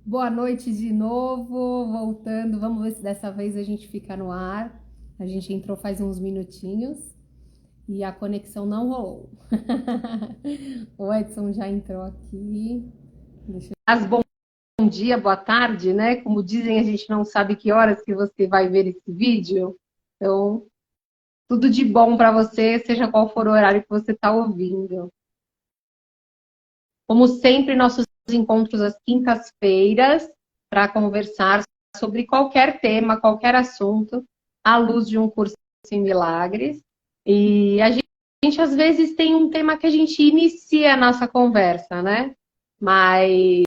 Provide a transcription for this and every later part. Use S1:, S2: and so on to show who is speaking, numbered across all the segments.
S1: Boa noite de novo, voltando. Vamos ver se dessa vez a gente fica no ar. A gente entrou faz uns minutinhos e a conexão não rolou. O Edson já entrou aqui. Bom dia, boa tarde, né? Como dizem, a gente não sabe que horas que você vai ver esse vídeo. Então, tudo de bom para você, seja qual for o horário que você está ouvindo. Como sempre, nossos encontros às quintas-feiras para conversar sobre qualquer tema, qualquer assunto, à luz de um curso em milagres. E a gente às vezes tem um tema que a gente inicia a nossa conversa, né? Mas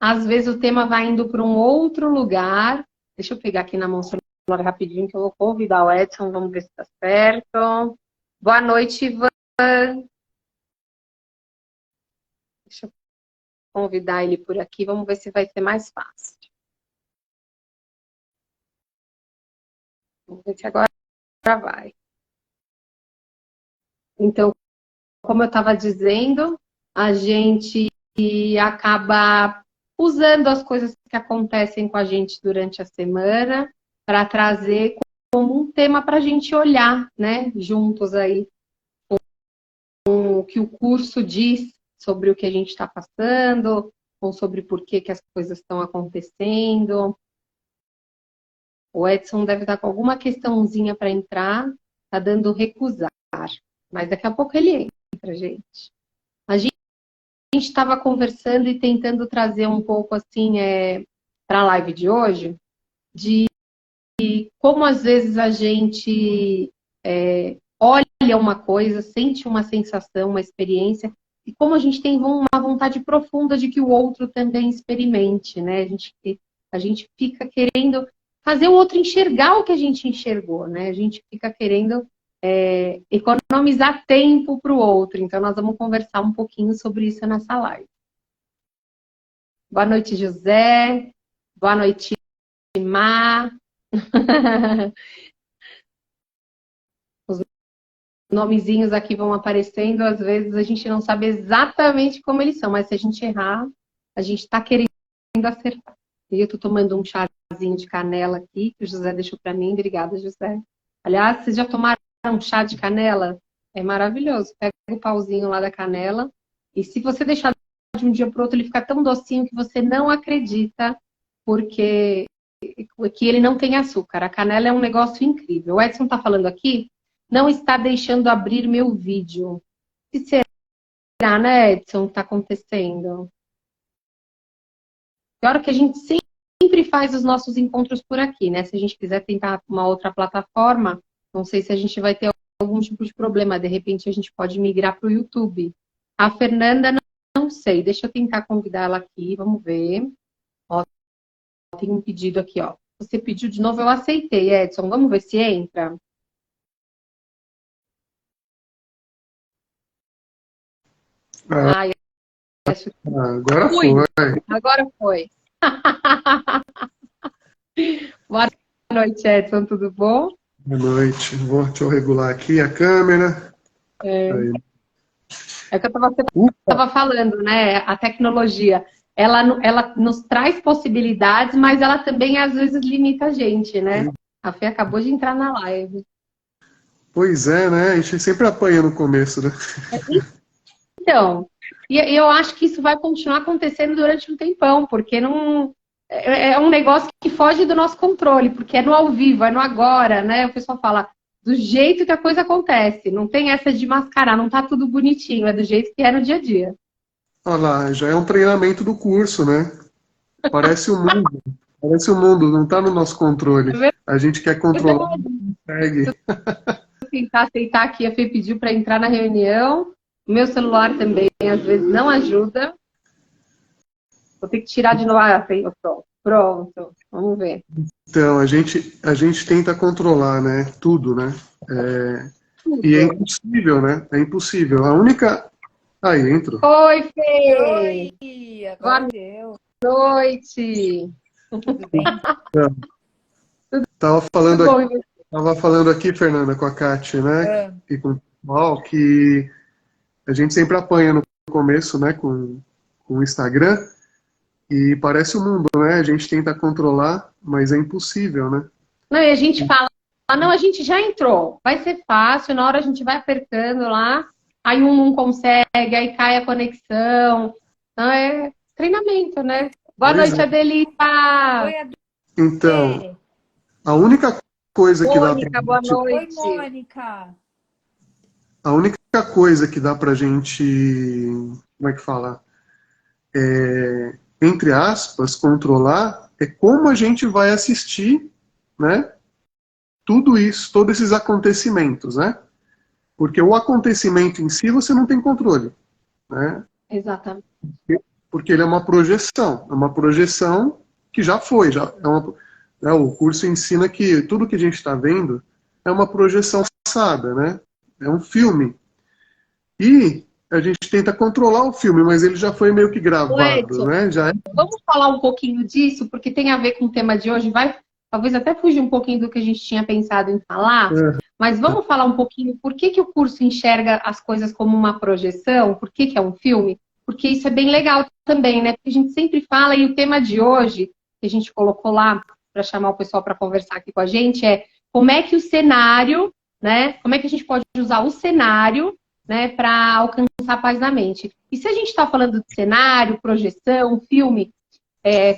S1: às vezes o tema vai indo para um outro lugar. Deixa eu pegar aqui na mão o celular rapidinho que eu vou convidar o Edson, vamos ver se está certo. Boa noite, Ivan. Deixa eu convidar ele por aqui, vamos ver se vai ser mais fácil. Vamos ver se agora vai. Então, como eu estava dizendo, a gente acaba usando as coisas que acontecem com a gente durante a semana para trazer como um tema para a gente olhar, né, juntos aí, o que o curso diz sobre o que a gente está passando, ou sobre por que as coisas estão acontecendo. O Edson deve estar com alguma questãozinha para entrar, tá dando recusar, mas daqui a pouco ele entra, gente. A gente estava conversando e tentando trazer um pouco assim para a live de hoje, de como às vezes a gente olha uma coisa, sente uma sensação, uma experiência, e como a gente tem uma vontade profunda de que o outro também experimente, né? A gente fica querendo fazer o outro enxergar o que a gente enxergou, né? A gente fica querendo economizar tempo para o outro. Então, nós vamos conversar um pouquinho sobre isso nessa live. Boa noite, José. Boa noite, Má. Os nomezinhos aqui vão aparecendo. Às vezes a gente não sabe exatamente como eles são, mas se a gente errar, a gente está querendo acertar. E eu estou tomando um chazinho de canela aqui, que o José deixou para mim. Obrigada, José. Aliás, vocês já tomaram um chá de canela? É maravilhoso. Pega o pauzinho lá da canela e se você deixar de um dia para o outro, ele fica tão docinho que você não acredita, porque que ele não tem açúcar. A canela é um negócio incrível. O Edson está falando aqui, não está deixando abrir meu vídeo. O que será, né, Edson, que está acontecendo? Pior que a gente sempre faz os nossos encontros por aqui, né? Se a gente quiser tentar uma outra plataforma, não sei se a gente vai ter algum tipo de problema. De repente a gente pode migrar para o YouTube. A Fernanda, não sei. Deixa eu tentar convidar ela aqui, vamos ver. Ó, tem um pedido aqui, ó. Você pediu de novo, eu aceitei, Edson. Vamos ver se entra.
S2: Ah,
S1: Ai, acho que
S2: agora
S1: fui.
S2: foi.
S1: Agora foi. Boa noite, Edson. Tudo bom?
S2: Boa noite. Deixa eu regular aqui a câmera.
S1: É,
S2: Aí.
S1: é o que você
S2: Upa!
S1: estava falando, né? A tecnologia, ela nos traz possibilidades, mas ela também às vezes limita a gente, né? A Fê acabou de entrar na live.
S2: Pois é, né? A gente sempre apanha no começo, né?
S1: Então, e eu acho que isso vai continuar acontecendo durante um tempão, porque não é um negócio que foge do nosso controle, porque é no ao vivo, é no agora, né? O pessoal fala do jeito que a coisa acontece, não tem essa de mascarar, não tá tudo bonitinho, é do jeito que é no dia a dia.
S2: Olha lá, já é um treinamento do curso, né? Parece o mundo. Parece o mundo, não está no nosso controle.
S1: É
S2: A gente quer controlar,
S1: verdade.
S2: não consegue.
S1: Vou tentar aceitar aqui, a Fê pediu para entrar na reunião. O meu celular também, às vezes, não ajuda. Vou ter que tirar de novo. Ah, Fê, pronto. Pronto. Vamos ver.
S2: Então, a gente tenta controlar, né? Tudo, né? E é
S1: Tudo.
S2: impossível, né? É impossível. A única. Aí, entrou.
S1: Oi, Fê!
S3: Oi, agora
S1: Boa
S3: deu.
S1: noite!
S3: Tudo bem?
S2: Tava
S1: Tudo
S2: falando aqui.
S1: bom, e você?
S2: Estava falando aqui, Fernanda, com a Kátia, né?
S3: Ah,
S2: E com o pessoal, que a gente sempre apanha no começo, né? Com o Instagram. E parece o mundo, né? A gente tenta controlar, mas é impossível, né?
S1: Não, e a gente fala, não, a gente já entrou, vai ser fácil, na hora a gente vai apertando lá, aí um não consegue, aí cai a conexão. Não, é treinamento, né? Boa
S2: Pois
S1: noite,
S2: é.
S1: Adelita.
S3: Oi,
S2: Então,
S3: Adê.
S2: a única coisa que dá pra
S1: Mônica, boa
S2: gente,
S3: Oi,
S1: noite.
S3: Mônica.
S2: a única coisa que dá pra gente, como é que fala? Entre aspas, controlar é como a gente vai assistir, né? Tudo isso, todos esses acontecimentos, né? Porque o acontecimento em si você não tem controle, né?
S1: Exatamente.
S2: Porque ele é uma projeção que já foi, né, o curso ensina que tudo que a gente está vendo é uma projeção passada, né? É um filme. E a gente tenta controlar o filme, mas ele já foi meio que
S1: Ô,
S2: gravado,
S1: Edson,
S2: né? Já é...
S1: vamos falar um pouquinho disso, porque tem a ver com o tema de hoje, vai talvez até fugir um pouquinho do que a gente tinha pensado em falar, mas vamos falar um pouquinho por que o curso enxerga as coisas como uma projeção, por que é um filme, porque isso é bem legal também, né? Porque a gente sempre fala, e o tema de hoje, que a gente colocou lá para chamar o pessoal para conversar aqui com a gente, é como é que o cenário, né? Como é que a gente pode usar o cenário, né, para alcançar a paz na mente. E se a gente está falando de cenário, projeção, filme,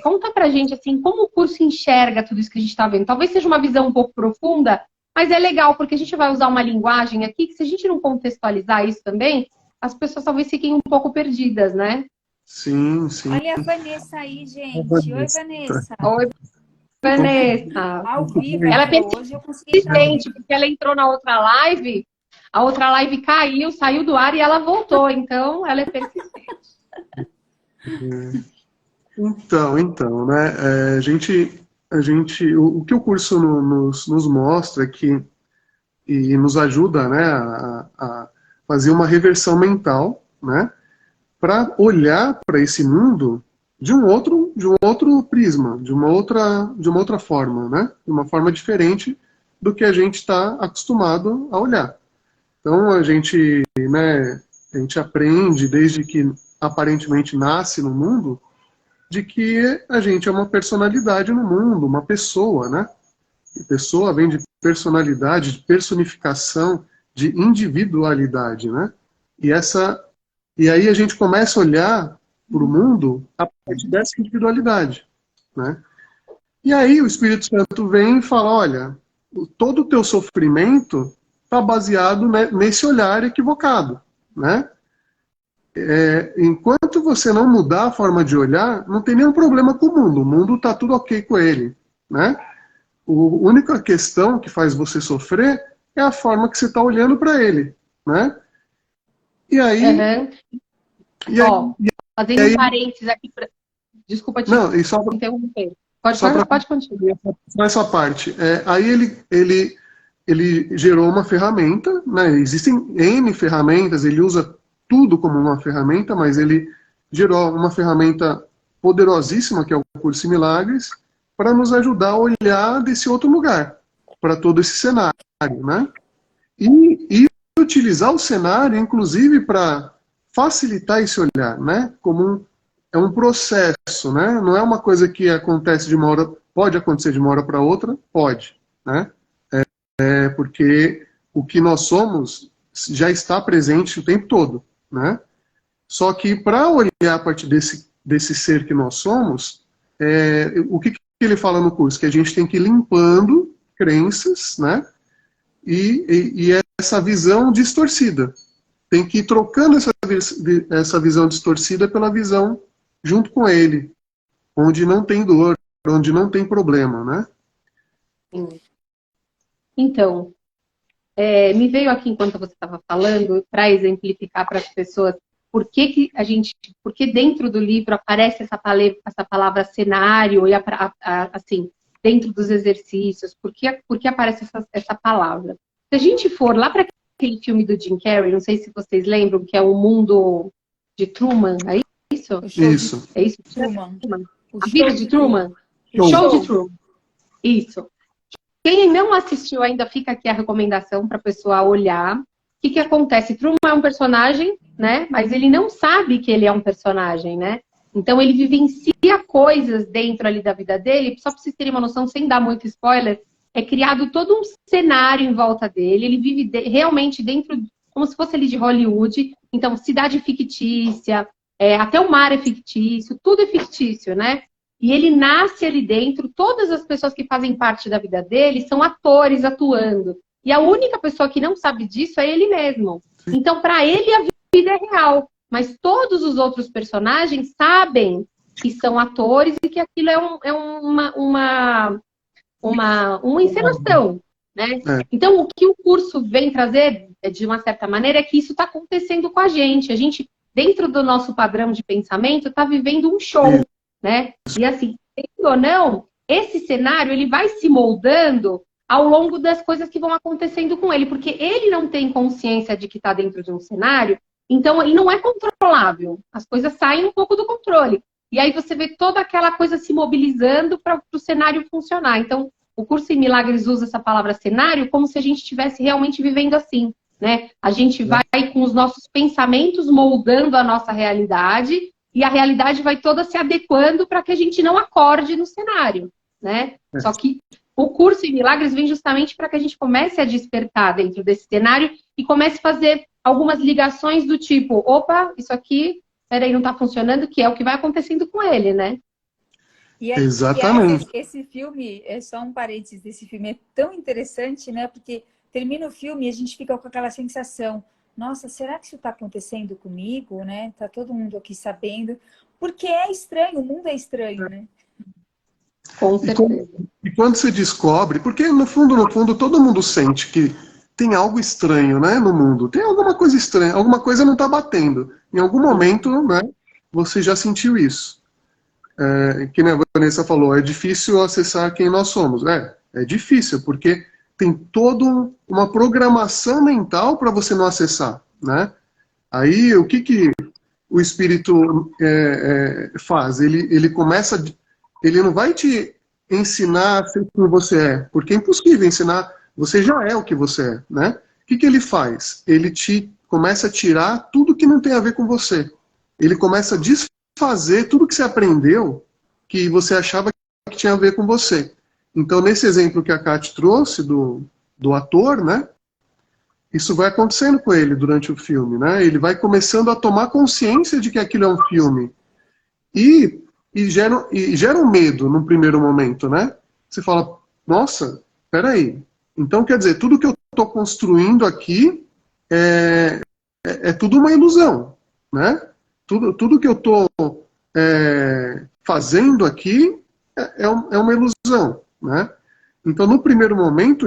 S1: conta pra gente assim, como o curso enxerga tudo isso que a gente está vendo. Talvez seja uma visão um pouco profunda, mas é legal, porque a gente vai usar uma linguagem aqui que se a gente não contextualizar isso também, as pessoas talvez fiquem um pouco perdidas, né?
S2: Sim, sim.
S3: Olha a Vanessa aí, gente. Oi, Vanessa.
S1: Oi, Vanessa.
S3: Ao vivo
S1: Ela
S3: aqui
S1: é
S3: hoje, eu consegui entrar ao
S1: persistente,
S3: vivo.
S1: porque ela entrou na outra live, a outra live caiu, saiu do ar e ela voltou. Então, ela é persistente.
S2: Então, né? O que o curso nos mostra e nos ajuda, né, a fazer uma reversão mental, né, para olhar para esse mundo de um outro prisma, de uma outra forma, né, de uma forma diferente do que a gente está acostumado a olhar. Então né, a gente aprende desde que aparentemente nasce no mundo de que a gente é uma personalidade no mundo, uma pessoa, né? E pessoa vem de personalidade, de personificação, de individualidade, né? E aí a gente começa a olhar para o mundo a partir dessa individualidade, né? E aí o Espírito Santo vem e fala, olha, todo o teu sofrimento está baseado nesse olhar equivocado, né? Enquanto você não mudar a forma de olhar, não tem nenhum problema com o mundo está tudo ok com ele, né? A única questão que faz você sofrer é a forma que você está olhando para ele, né? E aí...
S1: Uhum.
S2: E
S1: Ó, fazendo
S2: aí
S1: um parênteses aqui, desculpa te
S2: não, e só
S1: interromper. Pode continuar.
S2: só essa parte. Aí ele gerou uma ferramenta, né? Existem N ferramentas, ele usa tudo como uma ferramenta, mas ele gerou uma ferramenta poderosíssima, que é o Curso em Milagres, para nos ajudar a olhar desse outro lugar, para todo esse cenário, né? E utilizar o cenário, inclusive, para facilitar esse olhar, né? É um processo, né? Não é uma coisa que acontece de uma hora, pode acontecer de uma hora para outra, pode, né? Porque o que nós somos já está presente o tempo todo, né? Só que para olhar a partir desse ser que nós somos, o que ele fala no curso? Que a gente tem que ir limpando crenças, né? E essa visão distorcida. Tem que ir trocando essa visão distorcida pela visão junto com ele, onde não tem dor, onde não tem problema, né?
S1: Então, me veio aqui enquanto você estava falando, para exemplificar para as pessoas por que dentro do livro aparece essa palavra cenário, e assim, dentro dos exercícios, por que aparece essa palavra. Se a gente for lá para aquele filme do Jim Carrey, não sei se vocês lembram, que é O Mundo de Truman, é isso?
S2: Isso.
S1: É isso?
S3: Truman.
S1: A Vida de Truman?
S2: Show.
S1: Show de Truman. Isso. Quem não assistiu ainda, fica aqui a recomendação para a pessoa olhar. O que acontece? Truman é um personagem, né? Mas ele não sabe que ele é um personagem, né? Então ele vivencia coisas dentro ali da vida dele, só para vocês terem uma noção, sem dar muito spoiler, é criado todo um cenário em volta dele, ele vive realmente dentro, como se fosse ali de Hollywood, então cidade fictícia, até o mar é fictício, tudo é fictício, né? E ele nasce ali dentro, todas as pessoas que fazem parte da vida dele são atores atuando. E a única pessoa que não sabe disso é ele mesmo. Então, para ele, a vida é real. Mas todos os outros personagens sabem que são atores e que aquilo é uma encenação, né? Então, o que o curso vem trazer, de uma certa maneira, é que isso está acontecendo com a gente. A gente, dentro do nosso padrão de pensamento, está vivendo um show, né? E assim, ou não, esse cenário ele vai se moldando ao longo das coisas que vão acontecendo com ele, porque ele não tem consciência de que está dentro de um cenário, então ele não é controlável. As coisas saem um pouco do controle. E aí você vê toda aquela coisa se mobilizando para o cenário funcionar. Então, o curso em Milagres usa essa palavra cenário como se a gente estivesse realmente vivendo assim, né? A gente vai com os nossos pensamentos moldando a nossa realidade e a realidade vai toda se adequando para que a gente não acorde no cenário, né? Só que o curso em Milagres vem justamente para que a gente comece a despertar dentro desse cenário e comece a fazer algumas ligações do tipo, opa, isso aqui, peraí, não está funcionando, que é o que vai acontecendo com ele, né?
S2: Exatamente.
S3: Esse filme, é só um parênteses, esse filme é tão interessante, né? Porque termina o filme e a gente fica com aquela sensação, nossa, será que isso está acontecendo comigo, né? Tá todo mundo aqui sabendo, porque é estranho, o mundo é estranho, né?
S1: Com certeza.
S2: E quando você descobre, porque no fundo, todo mundo sente que tem algo estranho, né, no mundo. Tem alguma coisa estranha, alguma coisa não está batendo. Em algum momento, né, você já sentiu isso. Que nem a Vanessa falou, é difícil acessar quem nós somos. É difícil, porque tem toda uma programação mental para você não acessar, né? Aí, o que o espírito faz? Ele começa... Ele não vai te ensinar a ser quem você é, porque é impossível ensinar, você já é o que você é, né? O que ele faz? Ele começa a tirar tudo que não tem a ver com você. Ele começa a desfazer tudo que você aprendeu, que você achava que tinha a ver com você. Então, nesse exemplo que a Kate trouxe, do ator, né? Isso vai acontecendo com ele durante o filme, né? Ele vai começando a tomar consciência de que aquilo é um filme. E gera um medo num primeiro momento, né? Você fala, nossa, peraí. Então, quer dizer, tudo que eu estou construindo aqui é tudo uma ilusão, né? Tudo que eu estou fazendo aqui é uma ilusão, né? Então, no primeiro momento,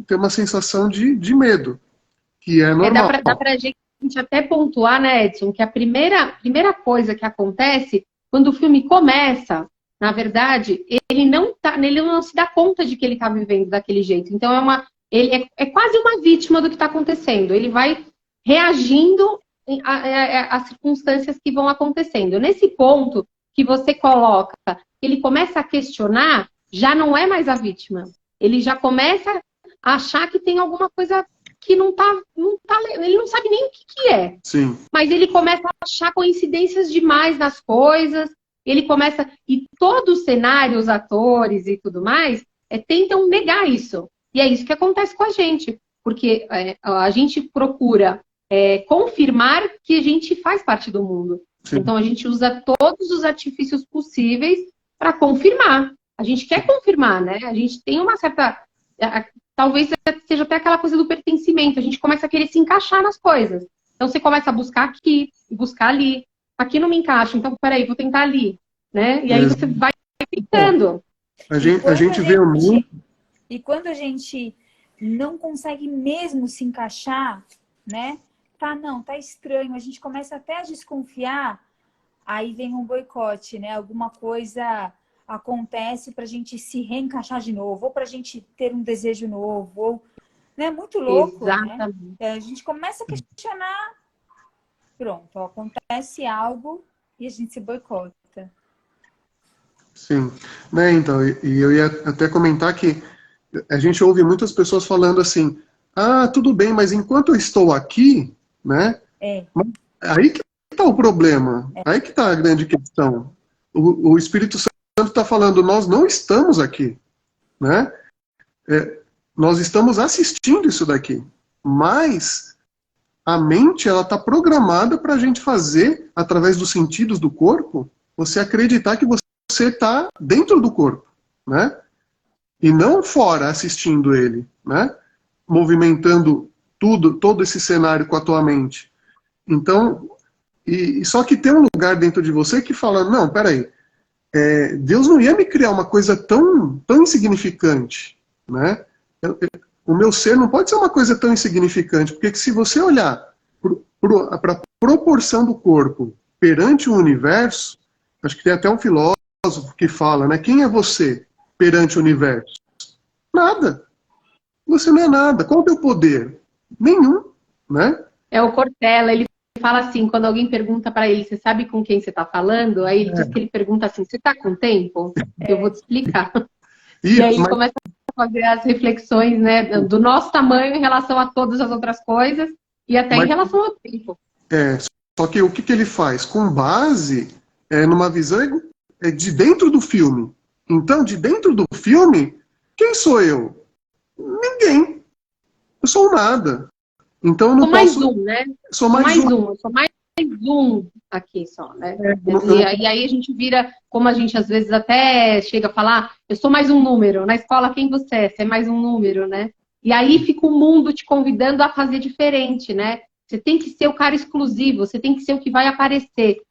S2: tem uma sensação de medo, que é normal.
S1: Dá pra gente até pontuar, né, Edson, que a primeira coisa que acontece quando o filme começa, na verdade, ele não se dá conta de que ele está vivendo daquele jeito. Então, ele é quase uma vítima do que está acontecendo. Ele vai reagindo às circunstâncias que vão acontecendo. Nesse ponto que você coloca, ele começa a questionar, já não é mais a vítima. Ele já começa a achar que tem alguma coisa que não tá, ele não sabe nem o que é.
S2: Sim.
S1: Mas ele começa a achar coincidências demais nas coisas, e todo o cenário, os atores e tudo mais, tentam negar isso. E é isso que acontece com a gente, porque a gente procura confirmar que a gente faz parte do mundo. Sim. Então a gente usa todos os artifícios possíveis para confirmar. A gente quer confirmar, né? A gente tem uma certa... Talvez seja até aquela coisa do pertencimento. A gente começa a querer se encaixar nas coisas. Então você começa a buscar aqui, buscar ali. Aqui não me encaixa, então peraí, vou tentar ali. Né? E aí você vai tentando.
S2: A gente vê o mundo...
S3: E quando a gente não consegue mesmo se encaixar, né? Tá estranho. A gente começa até a desconfiar. Aí vem um boicote, né? Alguma coisa acontece para a gente se reencaixar de novo, ou para a gente ter um desejo novo, ou, né? Muito louco,
S1: exatamente,
S3: né? A gente começa a questionar, pronto, acontece algo e a gente se boicota.
S2: Sim, né, então, e eu ia até comentar que a gente ouve muitas pessoas falando assim, tudo bem, mas enquanto eu estou aqui, né, aí que está o problema, aí que está a grande questão. O Espírito Santo está falando, nós não estamos aqui, né? Nós estamos assistindo isso daqui, mas a mente ela está programada para a gente fazer, através dos sentidos do corpo, você acreditar que você está dentro do corpo, né? E não fora assistindo ele, né? Movimentando todo esse cenário com a tua mente. Então, só que tem um lugar dentro de você que fala, não, peraí, Deus não ia me criar uma coisa tão insignificante, né? O meu ser não pode ser uma coisa tão insignificante, porque se você olhar para a proporção do corpo perante o universo, acho que tem até um filósofo que fala, né? Quem é você perante o universo? Nada. Você não é nada. Qual é o teu poder? Nenhum, né?
S1: É o Cortella, ele fala assim, quando alguém pergunta para ele, você sabe com quem você está falando? Aí ele diz que ele pergunta assim, você está com tempo? Eu vou te explicar. E aí ele começa a fazer as reflexões, né, do nosso tamanho em relação a todas as outras coisas e até em relação ao tempo.
S2: Só que o que ele faz? Com base numa visão de dentro do filme. Então, de dentro do filme, quem sou eu? Ninguém. Eu sou um nada. Então, eu não
S1: sou mais um, né?
S2: Sou mais um.
S1: Eu sou mais um aqui só, né? E aí a gente vira, como a gente às vezes até chega a falar, eu sou mais um número. Na escola, quem você é? Você é mais um número, né? E aí fica o mundo te convidando a fazer diferente, né? Você tem que ser o cara exclusivo, você tem que ser o que vai aparecer.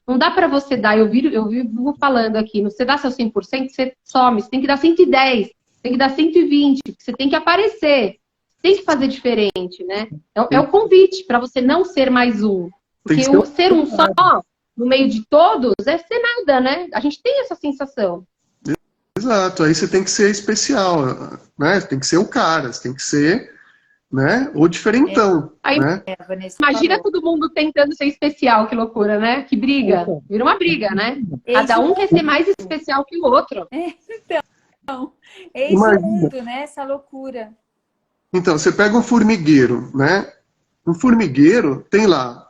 S1: Não dá para você dar, eu vivo falando aqui, você dá seu 100%, você some, você tem que dar 110, tem que dar 120, você tem que aparecer, tem que fazer diferente, né? É o convite para você não ser mais um. Porque o ser um só, no meio de todos, é ser nada, né? A gente tem essa sensação.
S2: Exato, aí você tem que ser especial, né? Você tem que ser o cara, você tem que ser, né, o diferentão.
S1: Aí,
S2: né?
S1: Imagina todo mundo tentando ser especial, que loucura, né? Que briga. Vira uma briga, né? Cada um quer ser mais especial que o outro.
S3: Então, esse mundo, né? Essa loucura.
S2: Então, você pega um formigueiro, né? Um formigueiro tem lá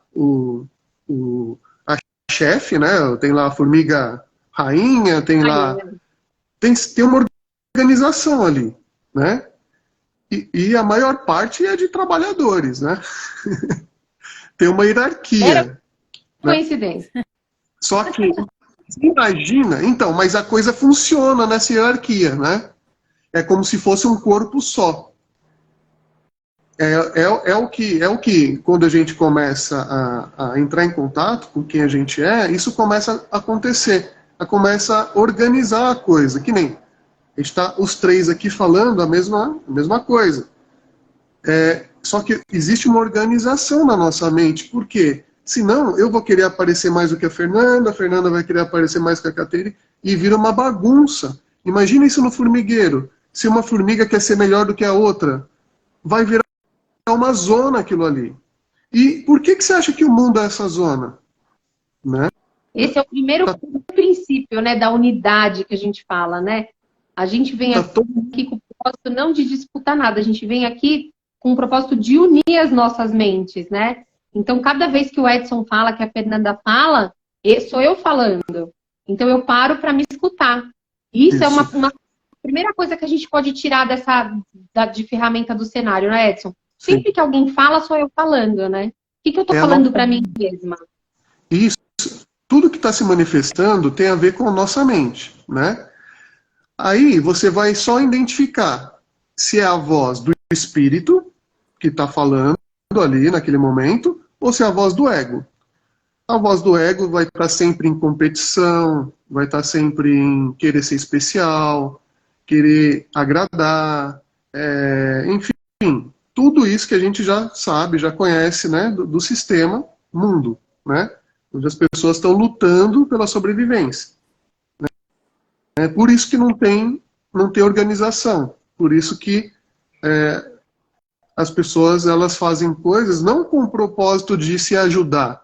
S2: a chefe, né? Tem lá a formiga rainha, tem lá... Tem uma organização ali, né? E a maior parte é de trabalhadores, né? Tem uma hierarquia.
S1: Coincidência.
S2: Né? Só que, imagina... Então, mas a coisa funciona nessa hierarquia, né? É como se fosse um corpo só. É o que, quando a gente começa a entrar em contato com quem a gente isso começa a acontecer, começa a organizar a coisa, que nem a gente está os três aqui falando a mesma coisa. Só que existe uma organização na nossa mente, por quê? Senão eu vou querer aparecer mais do que a Fernanda vai querer aparecer mais que a Caterine, e vira uma bagunça. Imagina isso no formigueiro. Se uma formiga quer ser melhor do que a outra, vai virar uma zona aquilo ali. E por que você acha que o mundo é essa zona? Né?
S1: Esse é o primeiro princípio, né, da unidade que a gente fala, né? A gente vem aqui com o propósito não de disputar nada, a gente vem aqui com o propósito de unir as nossas mentes, né? Então, cada vez que o Edson fala, que a Fernanda fala, sou eu falando. Então, eu paro para me escutar. Isso é uma primeira coisa que a gente pode tirar de ferramenta do cenário, né, Edson? Sempre que alguém fala, sou eu falando, né? O que eu estou falando para mim mesma?
S2: Isso. Tudo que está se manifestando tem a ver com a nossa mente, né? Aí você vai só identificar se é a voz do espírito que está falando ali naquele momento, ou se é a voz do ego. A voz do ego vai estar sempre em competição, vai estar sempre em querer ser especial, querer agradar, enfim, tudo isso que a gente já sabe, já conhece, né, do sistema mundo, né, onde as pessoas estão lutando pela sobrevivência. Né? É por isso que não tem organização, por isso que as pessoas elas fazem coisas não com o propósito de se ajudar,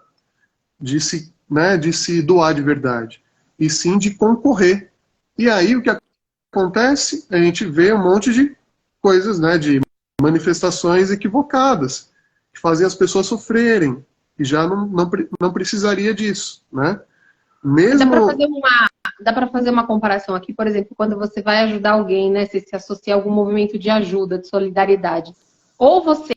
S2: de se doar de verdade, e sim de concorrer. E aí o que acontece? A gente vê um monte de coisas, né, de manifestações equivocadas, que fazem as pessoas sofrerem, e já não precisaria disso, né?
S1: Dá para fazer uma comparação aqui, por exemplo, quando você vai ajudar alguém, né? Você se associa a algum movimento de ajuda, de solidariedade. Ou você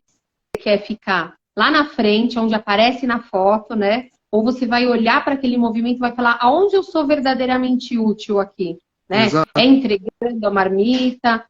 S1: quer ficar lá na frente, onde aparece na foto, né? Ou você vai olhar para aquele movimento e vai falar aonde eu sou verdadeiramente útil aqui, né?
S2: Exato.
S1: É entregando a marmita,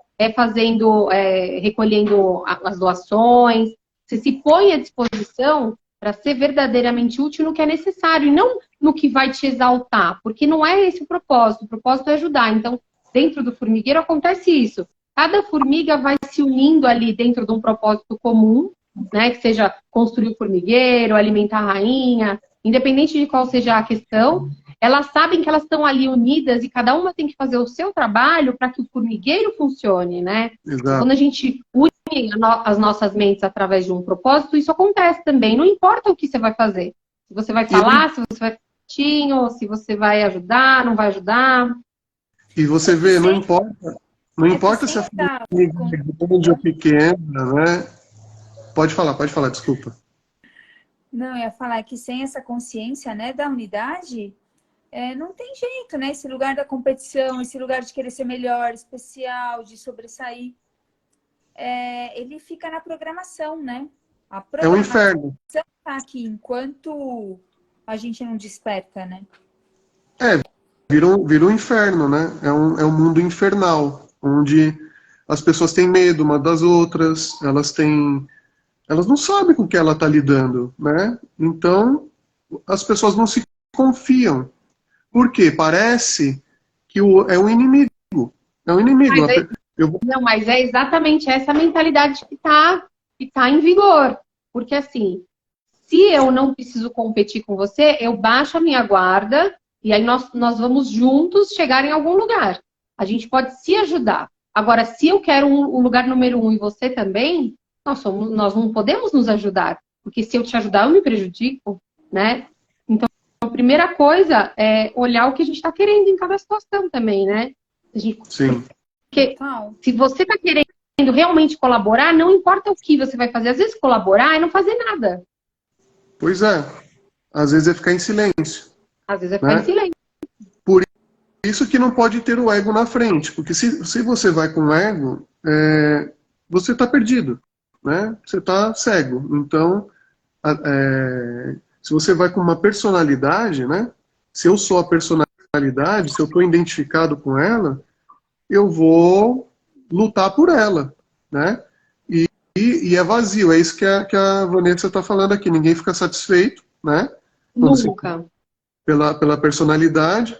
S1: recolhendo as doações. Você se põe à disposição para ser verdadeiramente útil no que é necessário e não no que vai te exaltar, porque não é esse o propósito é ajudar. Então, dentro do formigueiro acontece isso. Cada formiga vai se unindo ali dentro de um propósito comum, né? Que seja construir o formigueiro, alimentar a rainha, independente de qual seja a questão, elas sabem que elas estão ali unidas e cada uma tem que fazer o seu trabalho para que o formigueiro funcione, né?
S2: Exato.
S1: Quando a gente une as nossas mentes através de um propósito, isso acontece também. Não importa o que você vai fazer. Se você vai falar, se você vai quietinho, se você vai ajudar, não vai ajudar.
S2: E você vê, não importa se a família é grande ou pequena, né? Pode falar, desculpa.
S3: Não, eu ia falar que sem essa consciência, né, da unidade, não tem jeito, né? Esse lugar da competição, esse lugar de querer ser melhor, especial, de sobressair, ele fica na programação, né? A programação
S2: é um inferno.
S3: Tá aqui enquanto a gente não desperta, né?
S2: Virou um inferno, né? É um mundo infernal, onde as pessoas têm medo uma das outras, elas não sabem com o que ela está lidando, né? Então, as pessoas não se confiam. Por quê? Parece que é um inimigo. É um inimigo.
S1: Mas é exatamente essa mentalidade que tá em vigor. Porque assim, se eu não preciso competir com você, eu baixo a minha guarda e aí nós vamos juntos chegar em algum lugar. A gente pode se ajudar. Agora, se eu quero o lugar número 1 e você também, nós não podemos nos ajudar. Porque se eu te ajudar, eu me prejudico, né? Então, a primeira coisa é olhar o que a gente está querendo em cada situação também, né?
S2: Sim.
S1: Porque se você está querendo realmente colaborar, não importa o que você vai fazer. Às vezes colaborar é não fazer nada.
S2: Pois é. Às vezes é ficar em silêncio.
S1: Às vezes é ficar em silêncio.
S2: Por isso que não pode ter o ego na frente. Porque se você vai com o ego, você está perdido, né? Você está cego. Então, se você vai com uma personalidade, né? Se eu sou a personalidade, se eu estou identificado com ela, eu vou lutar por ela, né? E é vazio, é isso que a Vanessa está falando aqui. Ninguém fica satisfeito, né?
S1: Nunca.
S2: Pela personalidade.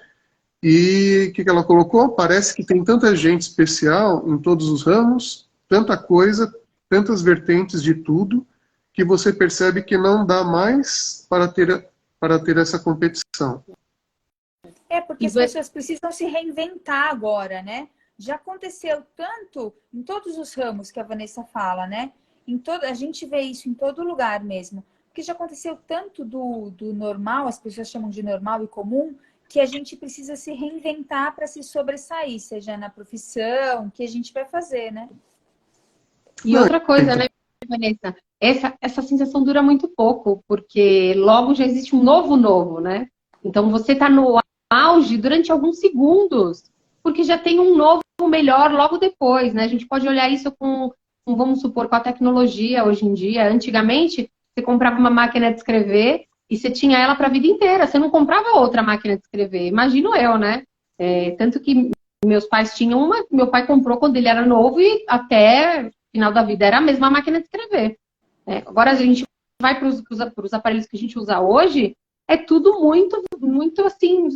S2: E o que ela colocou? Parece que tem tanta gente especial em todos os ramos, tanta coisa, tantas vertentes de tudo, que você percebe que não dá mais para ter essa competição.
S3: Porque as pessoas precisam se reinventar agora, né? Já aconteceu tanto em todos os ramos que a Vanessa fala, né? A gente vê isso em todo lugar mesmo. Porque já aconteceu tanto do normal, as pessoas chamam de normal e comum, que a gente precisa se reinventar para se sobressair, seja na profissão, que a gente vai fazer, né?
S1: E outra coisa, né, Vanessa? Essa sensação dura muito pouco, porque logo já existe um novo, né? Então você está no auge durante alguns segundos, porque já tem um novo melhor logo depois, né? A gente pode olhar isso vamos supor, com a tecnologia hoje em dia. Antigamente, você comprava uma máquina de escrever e você tinha ela para a vida inteira. Você não comprava outra máquina de escrever. Imagino eu, né? Tanto que meus pais tinham uma, meu pai comprou quando ele era novo e até o final da vida era a mesma máquina de escrever. Agora a gente vai para os aparelhos que a gente usa hoje, é tudo muito, muito assim,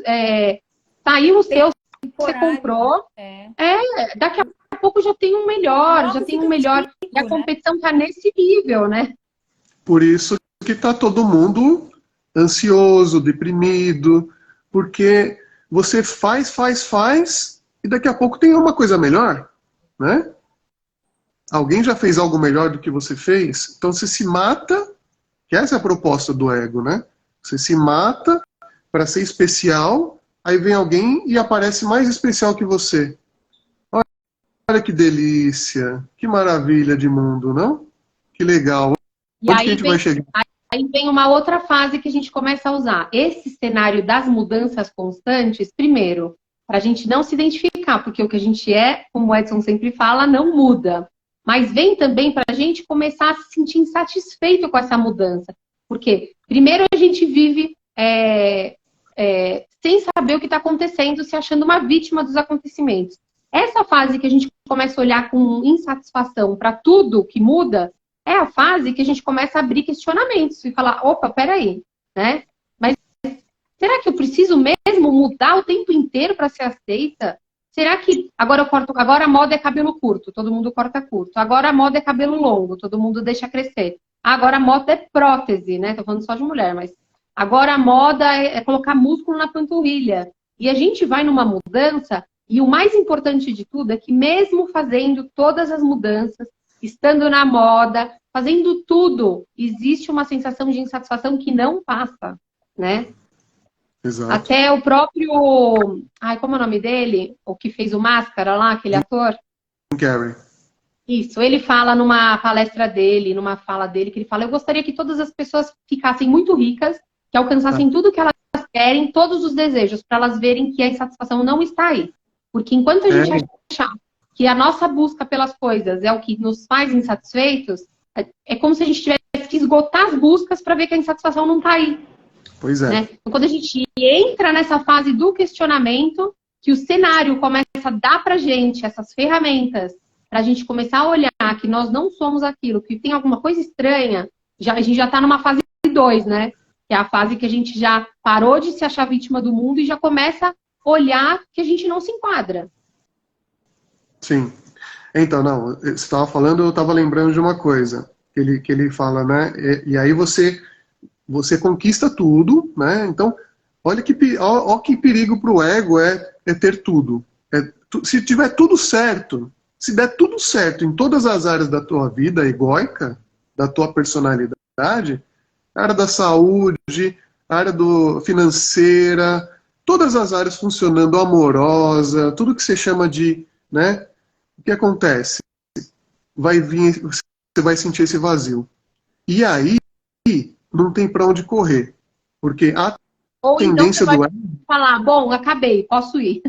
S1: saiu o seu, você comprou, daqui a pouco já tem um melhor, e a competição está nesse nível, né?
S2: Por isso que está todo mundo ansioso, deprimido, porque você faz, e daqui a pouco tem uma coisa melhor, né? Alguém já fez algo melhor do que você fez, então você se mata, que essa é a proposta do ego, né? Você se mata para ser especial, aí vem alguém e aparece mais especial que você. Olha que delícia, que maravilha de mundo, não? Que legal.
S1: E aí Aí vem uma outra fase que a gente começa a usar. Esse cenário das mudanças constantes, primeiro, para a gente não se identificar, porque o que a gente é, como o Edson sempre fala, não muda. Mas vem também para a gente começar a se sentir insatisfeito com essa mudança. Porque, primeiro, a gente vive sem saber o que está acontecendo, se achando uma vítima dos acontecimentos. Essa fase que a gente começa a olhar com insatisfação para tudo que muda, é a fase que a gente começa a abrir questionamentos e falar, opa, peraí, né? Mas será que eu preciso mesmo mudar o tempo inteiro para ser aceita? Será que agora agora a moda é cabelo curto, todo mundo corta curto. Agora a moda é cabelo longo, todo mundo deixa crescer. Agora a moda é prótese, né? Tô falando só de mulher, mas agora a moda é colocar músculo na panturrilha. E a gente vai numa mudança, e o mais importante de tudo é que mesmo fazendo todas as mudanças, estando na moda, fazendo tudo, existe uma sensação de insatisfação que não passa, né?
S2: Exato.
S1: Até o próprio... Ai, como é o nome dele? O que fez o Máscara lá, aquele ator?
S2: Jim Carrey.
S1: Isso, ele fala numa palestra dele, numa fala dele, que ele fala, eu gostaria que todas as pessoas ficassem muito ricas, que alcançassem tudo que elas querem, todos os desejos, para elas verem que a insatisfação não está aí. Porque enquanto a gente achar que a nossa busca pelas coisas é o que nos faz insatisfeitos, é como se a gente tivesse que esgotar as buscas para ver que a insatisfação não está aí.
S2: Pois é.
S1: Né? Então, quando a gente entra nessa fase do questionamento, que o cenário começa a dar pra gente essas ferramentas, pra gente começar a olhar que nós não somos aquilo, que tem alguma coisa estranha, a gente já tá numa fase 2, né? Que é a fase que a gente já parou de se achar vítima do mundo e já começa a olhar que a gente não se enquadra.
S2: Sim. Então, não, você estava falando, eu estava lembrando de uma coisa, que ele fala, né? E aí você conquista tudo, né? Então, olha que perigo para o ego é ter tudo. Se tiver tudo certo, se der tudo certo em todas as áreas da tua vida egóica, da tua personalidade, a área da saúde, a área financeira, todas as áreas funcionando, amorosa, tudo que você chama de, né? O que acontece? Você vai sentir esse vazio. E aí, não tem para onde correr. Porque a
S1: Ou
S2: tendência
S1: então você vai
S2: do ego...
S1: falar, bom, acabei, posso ir.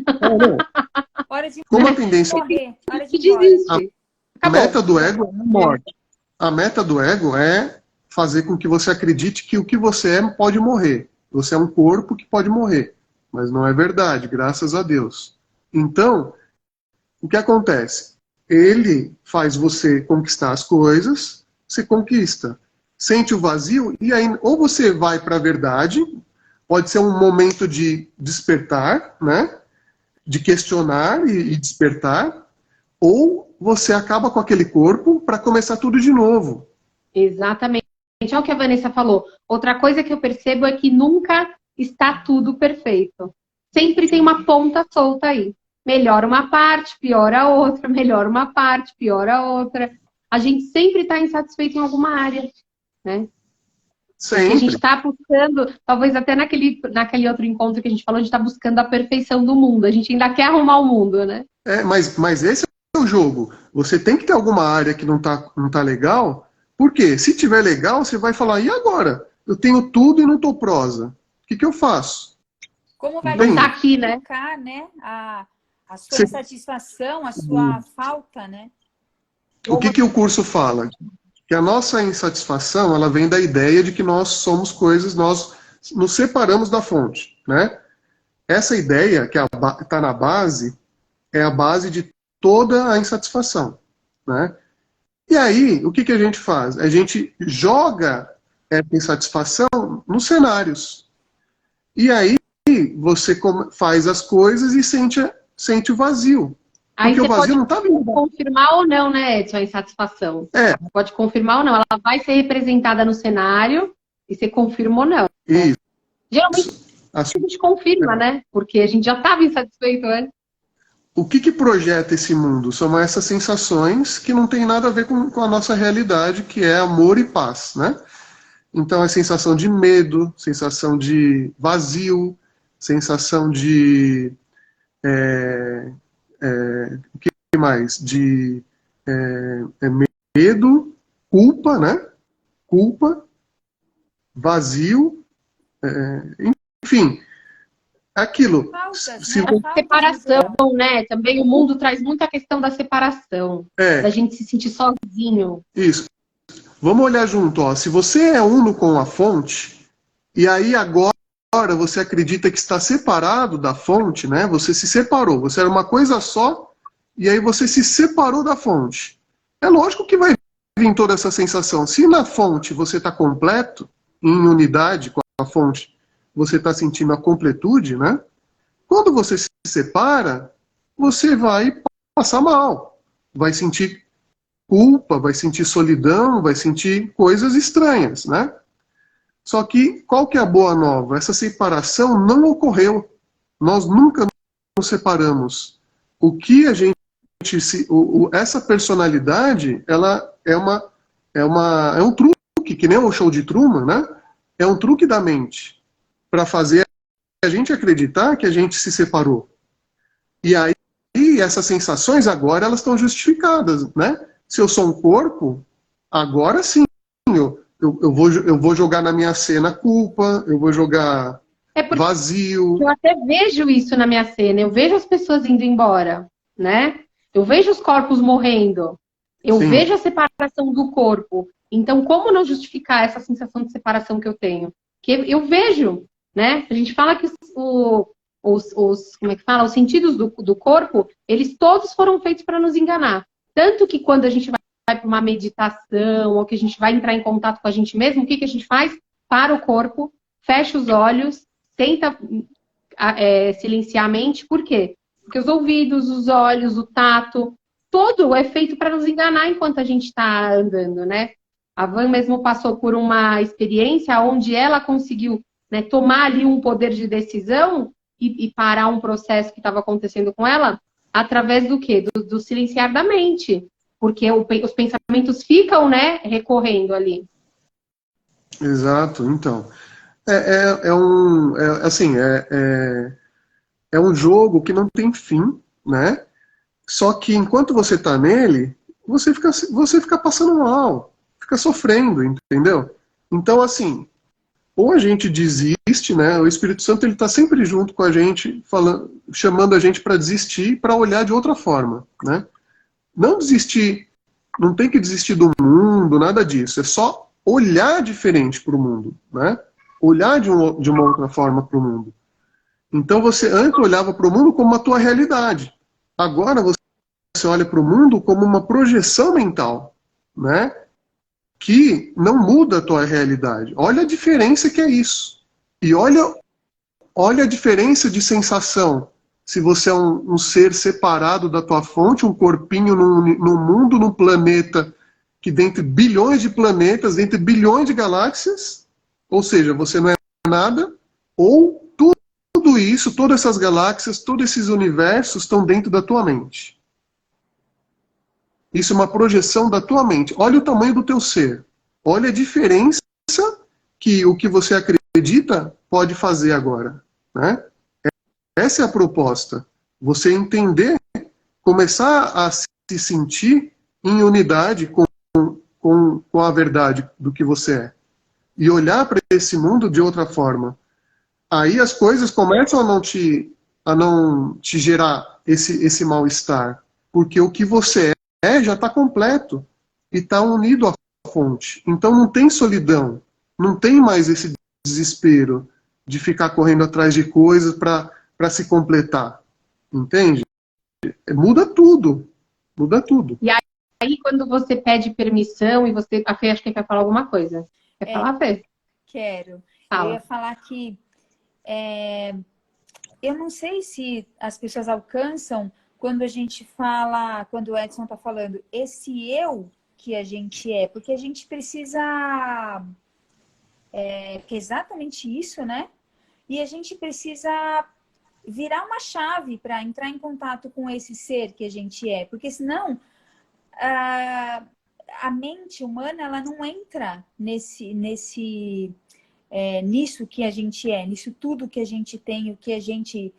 S3: Hora de
S2: Como a tendência...
S3: correr, hora de
S1: desiste.
S2: A meta do ego é a morte. A meta do ego é fazer com que você acredite que o que você é pode morrer. Você é um corpo que pode morrer. Mas não é verdade, graças a Deus. Então, o que acontece? Ele faz você conquistar as coisas, você conquista. Sente o vazio, e aí ou você vai para a verdade, pode ser um momento de despertar, né? De questionar e despertar, ou você acaba com aquele corpo para começar tudo de novo.
S1: Exatamente. Olha o que a Vanessa falou. Outra coisa que eu percebo é que nunca está tudo perfeito. Sempre tem uma ponta solta aí. Melhora uma parte, piora a outra, melhora uma parte, piora a outra. A gente sempre está insatisfeito em alguma área, né?
S2: Sempre.
S1: Porque a gente está buscando, talvez até naquele outro encontro que a gente falou, a gente está buscando a perfeição do mundo. A gente ainda quer arrumar o mundo, né?
S2: Mas esse é o jogo. Você tem que ter alguma área que não tá legal. Por quê? Se tiver legal, você vai falar, e agora? Eu tenho tudo e não tô prosa. O que eu faço?
S3: Como vai
S1: não tá aqui, né?
S3: A sua insatisfação, a sua falta, né?
S2: O que o curso fala? Que a nossa insatisfação, ela vem da ideia de que nós somos coisas, nós nos separamos da fonte, né? Essa ideia que está na base, é a base de toda a insatisfação, né? E aí, o que a gente faz? A gente joga essa insatisfação nos cenários. E aí, você faz as coisas e sente o vazio.
S1: Aí
S2: porque
S1: você
S2: o vazio
S1: pode
S2: não tá vindo.
S1: confirmar ou não, né, Edson, a insatisfação.
S2: É.
S1: Pode confirmar ou não. Ela vai ser representada no cenário e você confirma ou não.
S2: Isso.
S1: Geralmente a gente confirma, né? Porque a gente já estava insatisfeito antes.
S2: O que projeta esse mundo? São essas sensações que não tem nada a ver com a nossa realidade, que é amor e paz, né? Então, é sensação de medo, sensação de vazio, sensação de... o que mais? De medo, culpa, né? Culpa. vazio, enfim, aquilo.
S3: Faltas,
S2: Se,
S3: né? Faltas
S1: Separação, né? Também o mundo traz muita questão da separação, da
S2: é,
S1: gente se sentir sozinho.
S2: isso. Vamos olhar junto, ó. Se você é uno com a fonte, e aí agora você acredita que está separado da fonte, né? Você se separou, você era uma coisa só, e aí você se separou da fonte. É lógico que vai vir toda essa sensação. Se na fonte você está completo, em unidade com a fonte, você está sentindo a completude, né? Quando você se separa, você vai passar mal, vai sentir culpa, vai sentir solidão, vai sentir coisas estranhas, né? Só que qual que é a boa nova? Essa separação não ocorreu. Nós nunca nos separamos. O que a gente essa personalidade, ela é um truque, que nem o show de Truman, né? É um truque da mente para fazer a gente acreditar que a gente se separou. E aí essas sensações agora elas estão justificadas, né? Se eu sou um corpo, agora sim eu vou jogar na minha cena culpa, eu vou jogar vazio.
S1: Eu até vejo isso na minha cena, eu vejo as pessoas indo embora, né? Eu vejo os corpos morrendo, eu
S2: Sim.
S1: vejo a separação do corpo. Então, como não justificar essa sensação de separação que eu tenho? Que eu vejo, né? A gente fala que como é que fala? Os sentidos do corpo, eles todos foram feitos para nos enganar. Tanto que quando a gente vai para uma meditação, ou que a gente vai entrar em contato com a gente mesmo, o que a gente faz? Para o corpo, fecha os olhos, tenta silenciar a mente. Por quê? Porque os ouvidos, os olhos, o tato, todo é feito para nos enganar enquanto a gente está andando, né? A Van mesmo passou por uma experiência onde ela conseguiu, né, tomar ali um poder de decisão e parar um processo que estava acontecendo com ela através do quê? Do silenciar da mente. Porque os pensamentos ficam, né, recorrendo ali.
S2: Exato, então. É um jogo que não tem fim, né? Só que enquanto você está nele, você fica passando mal, fica sofrendo, entendeu? Então, assim, ou a gente desiste, né? O Espírito Santo ele está sempre junto com a gente, chamando a gente para desistir, para olhar de outra forma, né? Não desistir, não tem que desistir do mundo, nada disso. É só olhar diferente para o mundo, né? Olhar de uma outra forma para o mundo. Então você antes olhava para o mundo como a tua realidade. Agora você olha para o mundo como uma projeção mental, né? Que não muda a tua realidade. Olha a diferença que é isso. E olha a diferença de sensação. Se você é um ser separado da tua fonte, um corpinho num mundo, num planeta, que dentre bilhões de planetas, dentre bilhões de galáxias, ou seja, você não é nada, ou tudo isso, todas essas galáxias, todos esses universos estão dentro da tua mente. Isso é uma projeção da tua mente. Olha o tamanho do teu ser. Olha a diferença que o que você acredita pode fazer agora, né? Essa é a proposta. Você entender, começar a se sentir em unidade com a verdade do que você é. E olhar para esse mundo de outra forma. Aí as coisas começam a não te gerar esse mal-estar. Porque o que você já está completo e está unido à fonte. Então não tem solidão. Não tem mais esse desespero de ficar correndo atrás de coisas para se completar. Entende? Muda tudo. Muda tudo.
S1: E aí, quando você pede permissão e você... A Fê, acho que quer falar alguma coisa. Quer falar, Fê?
S3: Quero.
S1: Fala.
S3: Eu ia falar que eu não sei se as pessoas alcançam quando a gente fala, quando o Edson está falando, esse eu que a gente é, porque a gente precisa... que é exatamente isso, né? E a gente precisa virar uma chave para entrar em contato com esse ser que a gente é, porque senão a mente humana ela não entra nisso que a gente é, nisso tudo que a gente tem, o que a gente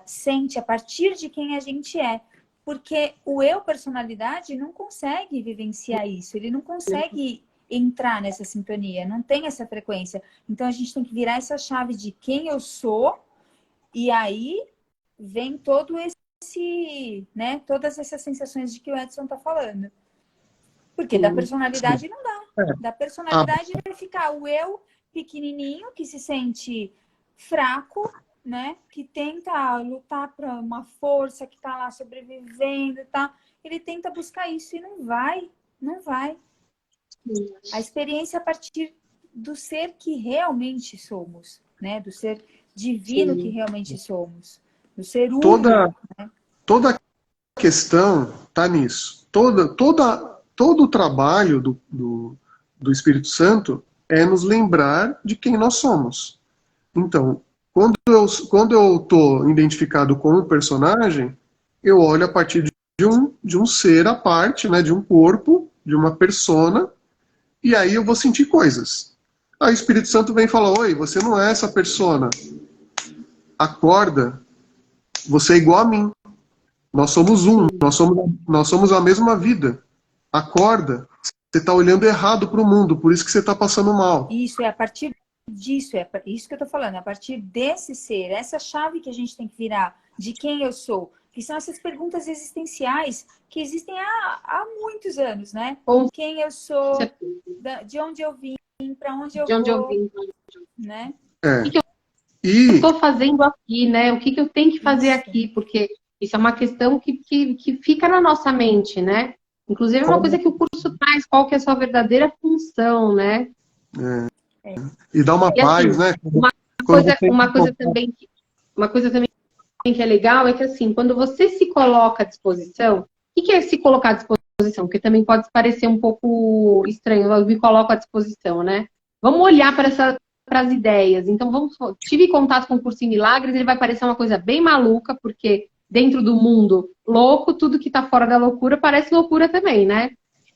S3: sente a partir de quem a gente é. Porque o eu personalidade não consegue vivenciar isso, ele não consegue entrar nessa sintonia, não tem essa frequência. Então a gente tem que virar essa chave de quem eu sou, e aí vem todo esse, né, todas essas sensações de que o Edson tá falando. Porque da personalidade não dá. Da personalidade vai ficar o eu pequenininho, que se sente fraco, né? Que tenta lutar para uma força, que tá lá sobrevivendo, tá? Ele tenta buscar isso e não vai. A experiência a partir do ser que realmente somos, né? Do ser divino que realmente somos. Do ser único.
S2: Toda a questão tá nisso. Todo o trabalho do Espírito Santo é nos lembrar de quem nós somos. Então, quando eu estou identificado com um personagem, eu olho a partir de um ser à parte, né, de um corpo, de uma persona, e aí eu vou sentir coisas. Aí o Espírito Santo vem e fala, oi, você não é essa persona. Acorda, você é igual a mim. Nós somos um, nós somos a mesma vida. Acorda, você está olhando errado para o mundo, por isso que você está passando mal.
S3: Isso, é a partir disso, é isso que eu estou falando, a partir desse ser, essa chave que a gente tem que virar, de quem eu sou, que são essas perguntas existenciais que existem há muitos anos, né? Quem eu sou, de onde eu vim, para onde eu vou, né?
S1: O que eu estou fazendo aqui, né? O que eu tenho que fazer aqui, porque isso é uma questão que fica na nossa mente, né? Inclusive é uma coisa que o curso traz, qual que é a sua verdadeira função, né?
S2: E dá uma paz,
S1: assim,
S2: né?
S1: Uma coisa também que é legal é que, assim, quando você se coloca à disposição, o que é se colocar à disposição? Porque também pode parecer um pouco estranho, eu me coloco à disposição, né? Vamos olhar para as ideias. Então, tive contato com o Curso em Milagres, ele vai parecer uma coisa bem maluca, porque dentro do mundo louco, tudo que está fora da loucura parece loucura também, né?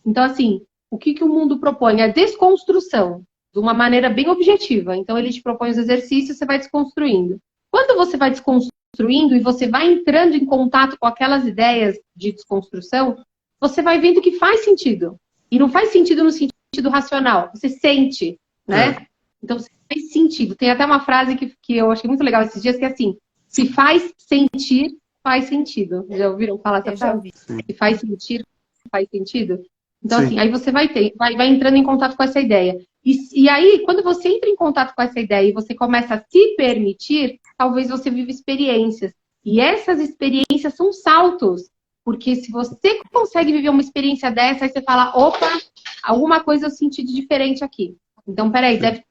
S1: Então, assim, o que o mundo propõe? A desconstrução, de uma maneira bem objetiva. Então, ele te propõe os exercícios, você vai desconstruindo. Quando você vai desconstruindo e você vai entrando em contato com aquelas ideias de desconstrução, você vai vendo que faz sentido. E não faz sentido no sentido racional. Você sente, né? Então, faz sentido. Tem até uma frase que eu achei muito legal esses dias, que é assim, se faz sentir, faz sentido. Já ouviram falar essa frase? Se faz sentir, faz sentido? Então, assim, aí você vai entrando em contato com essa ideia. E aí, quando você entra em contato com essa ideia e você começa a se permitir, talvez você viva experiências. E essas experiências são saltos. Porque se você consegue viver uma experiência dessa, aí você fala, opa, alguma coisa eu senti de diferente aqui. Então, peraí, deve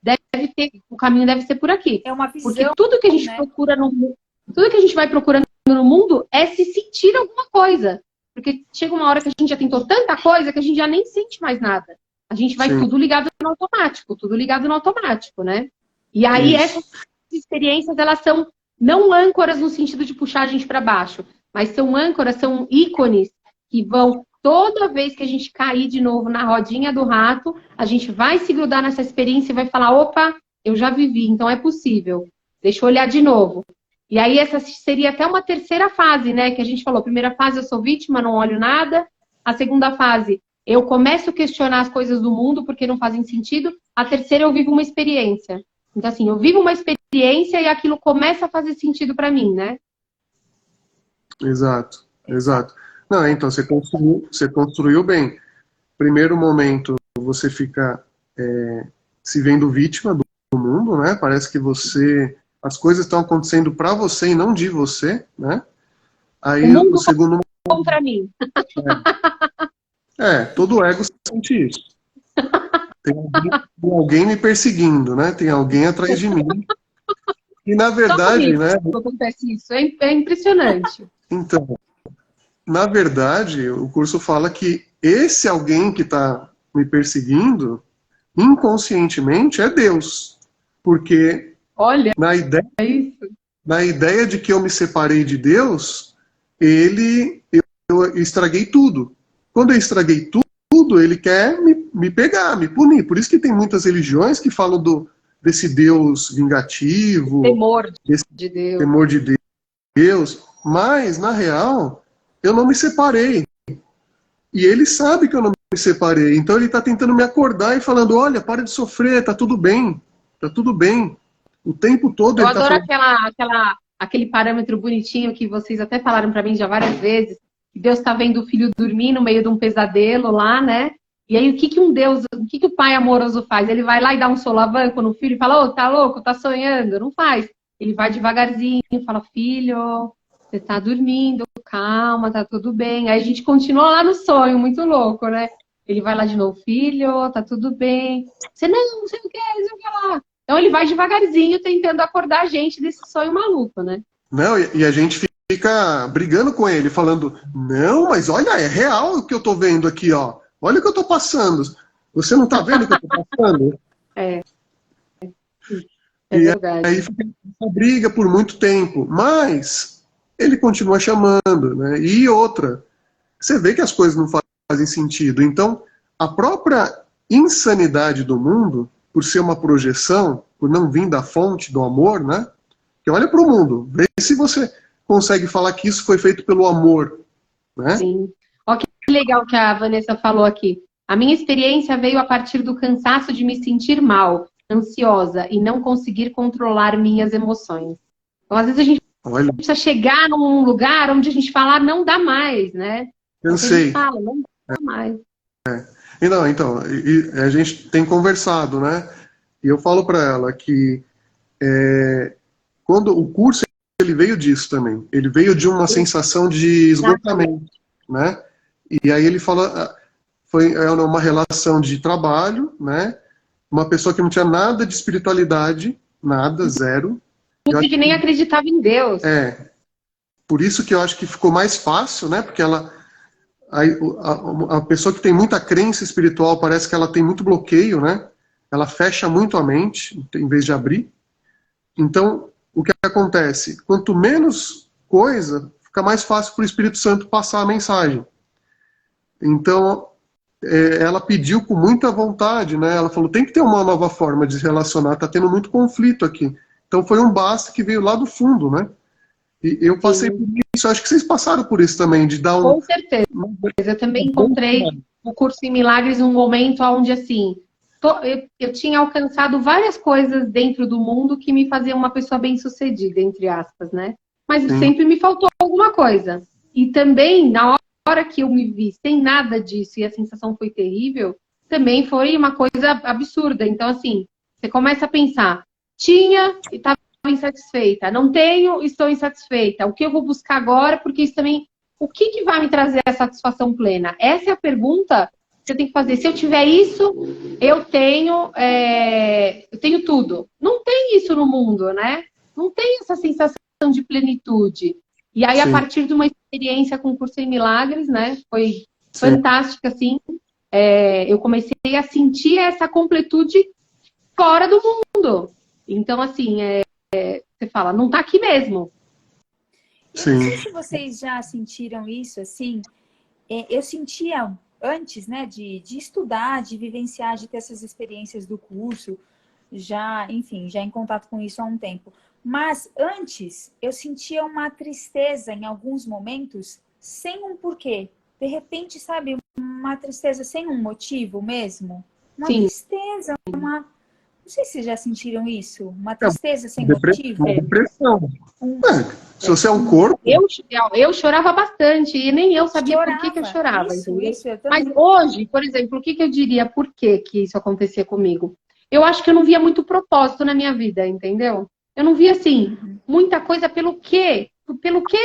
S1: ter, o caminho deve ser por aqui.
S3: É uma visão,
S1: porque tudo que a gente procura no mundo, tudo que a gente vai procurando no mundo é se sentir alguma coisa. Porque chega uma hora que a gente já tentou tanta coisa que a gente já nem sente mais nada. A gente vai tudo ligado no automático, né? E aí essas experiências, elas são não âncoras no sentido de puxar a gente para baixo, mas são âncoras, são ícones que vão, toda vez que a gente cair de novo na rodinha do rato, a gente vai se grudar nessa experiência e vai falar, opa, eu já vivi, então é possível. Deixa eu olhar de novo. E aí essa seria até uma terceira fase, né? Que a gente falou, primeira fase eu sou vítima, não olho nada. A segunda fase, eu começo a questionar as coisas do mundo porque não fazem sentido. A terceira, eu vivo uma experiência. Então, assim, eu vivo uma experiência e aquilo começa a fazer sentido para mim, né?
S2: Exato. Não, então, você construiu bem. Primeiro momento, você fica se vendo vítima do mundo, né? Parece que as coisas estão acontecendo para você e não de você, né? Aí
S1: o
S2: segundo momento,
S1: contra mim.
S2: Todo ego sente isso. Tem alguém me perseguindo, né? Tem alguém atrás de mim. E na verdade, né?
S1: Acontece isso, é impressionante.
S2: Então, na verdade, o curso fala que esse alguém que está me perseguindo, inconscientemente, é Deus. Porque na ideia de que eu me separei de Deus, eu estraguei tudo. Quando eu estraguei tudo, ele quer me pegar, me punir. Por isso que tem muitas religiões que falam desse Deus vingativo.
S1: Temor de Deus.
S2: Temor de Deus. Mas, na real, eu não me separei. E ele sabe que eu não me separei. Então ele está tentando me acordar e falando, olha, para de sofrer, tá tudo bem. Tá tudo bem. O tempo todo
S1: Eu
S2: ele tá
S1: adoro
S2: falando...
S1: aquele parâmetro bonitinho que vocês até falaram para mim já várias vezes, que Deus está vendo o filho dormir no meio de um pesadelo lá, né? E aí o que o pai amoroso faz? Ele vai lá e dá um solavanco no filho e fala, ô, tá louco, tá sonhando? Não faz. Ele vai devagarzinho, fala, filho, você tá dormindo, calma, tá tudo bem. Aí a gente continua lá no sonho, muito louco, né? Ele vai lá de novo, filho, tá tudo bem. Você não sei o que, não sei o que lá. Então ele vai devagarzinho tentando acordar a gente desse sonho maluco, né?
S2: Não, e a gente fica brigando com ele, falando, não, mas olha, é real o que eu tô vendo aqui, ó. Olha o que eu tô passando. Você não tá vendo o que eu tô passando?
S1: É
S2: E
S1: verdade.
S2: aí fica uma briga por muito tempo. Mas ele continua chamando, né? E outra, você vê que as coisas não fazem sentido. Então, a própria insanidade do mundo, por ser uma projeção, por não vir da fonte do amor, né? Que olha para o mundo, vê se você consegue falar que isso foi feito pelo amor, né?
S1: Sim. Ó, que legal que a Vanessa falou aqui. A minha experiência veio a partir do cansaço de me sentir mal, ansiosa e não conseguir controlar minhas emoções. Então, às vezes a gente
S2: Olha,
S1: precisa chegar num lugar onde a gente fala, não dá mais, né?
S2: eu
S1: A gente
S2: sei.
S1: fala, não dá mais.
S2: Então, a gente tem conversado, né? E eu falo para ela que quando o curso ele veio disso também, ele veio de uma sensação de esgotamento, né? E aí ele fala, foi uma relação de trabalho, né? Uma pessoa que não tinha nada de espiritualidade, nada, zero.
S1: Inclusive nem acreditava em Deus.
S2: Por isso que eu acho que ficou mais fácil, né? Porque a pessoa que tem muita crença espiritual parece que ela tem muito bloqueio, né? Ela fecha muito a mente, em vez de abrir. Então, o que acontece? Quanto menos coisa, fica mais fácil para o Espírito Santo passar a mensagem. Então, ela pediu com muita vontade, né? Ela falou, tem que ter uma nova forma de se relacionar, tá tendo muito conflito aqui. Então foi um basta que veio lá do fundo, né? E eu passei por isso, acho que vocês passaram por isso também, de dar
S1: Com certeza. Eu também encontrei o curso em Milagres num momento onde, assim, eu tinha alcançado várias coisas dentro do mundo que me faziam uma pessoa bem-sucedida, entre aspas, né? Mas sempre me faltou alguma coisa. E também, na hora que eu me vi sem nada disso e a sensação foi terrível, também foi uma coisa absurda. Então, assim, você começa a pensar, tinha e estava insatisfeita, não tenho, estou insatisfeita. O que eu vou buscar agora? Porque isso também, o que vai me trazer a satisfação plena? Essa é a pergunta que você tem que fazer. Se eu tiver isso, eu tenho tudo. Não tem isso no mundo, né? Não tem essa sensação de plenitude. E aí, a partir de uma experiência com o curso em Milagres, né? Foi fantástica, assim. Eu comecei a sentir essa completude fora do mundo. Então, assim, você fala, não tá aqui mesmo.
S3: Eu não sei se vocês já sentiram isso, assim. Eu sentia antes, né, de estudar, de vivenciar, de ter essas experiências do curso, já em contato com isso há um tempo. Mas antes, eu sentia uma tristeza em alguns momentos, sem um porquê. De repente, sabe, uma tristeza sem um motivo mesmo. Uma tristeza, Não sei se vocês já sentiram isso. Uma tristeza sem motivo.
S2: Uma depressão. Se você é um corpo...
S1: Eu chorava bastante e nem eu sabia por que eu chorava.
S3: Isso,
S1: Mas hoje, por exemplo, o que eu diria por que isso acontecia comigo? Eu acho que eu não via muito propósito na minha vida, entendeu? Eu não via, assim, muita coisa pelo que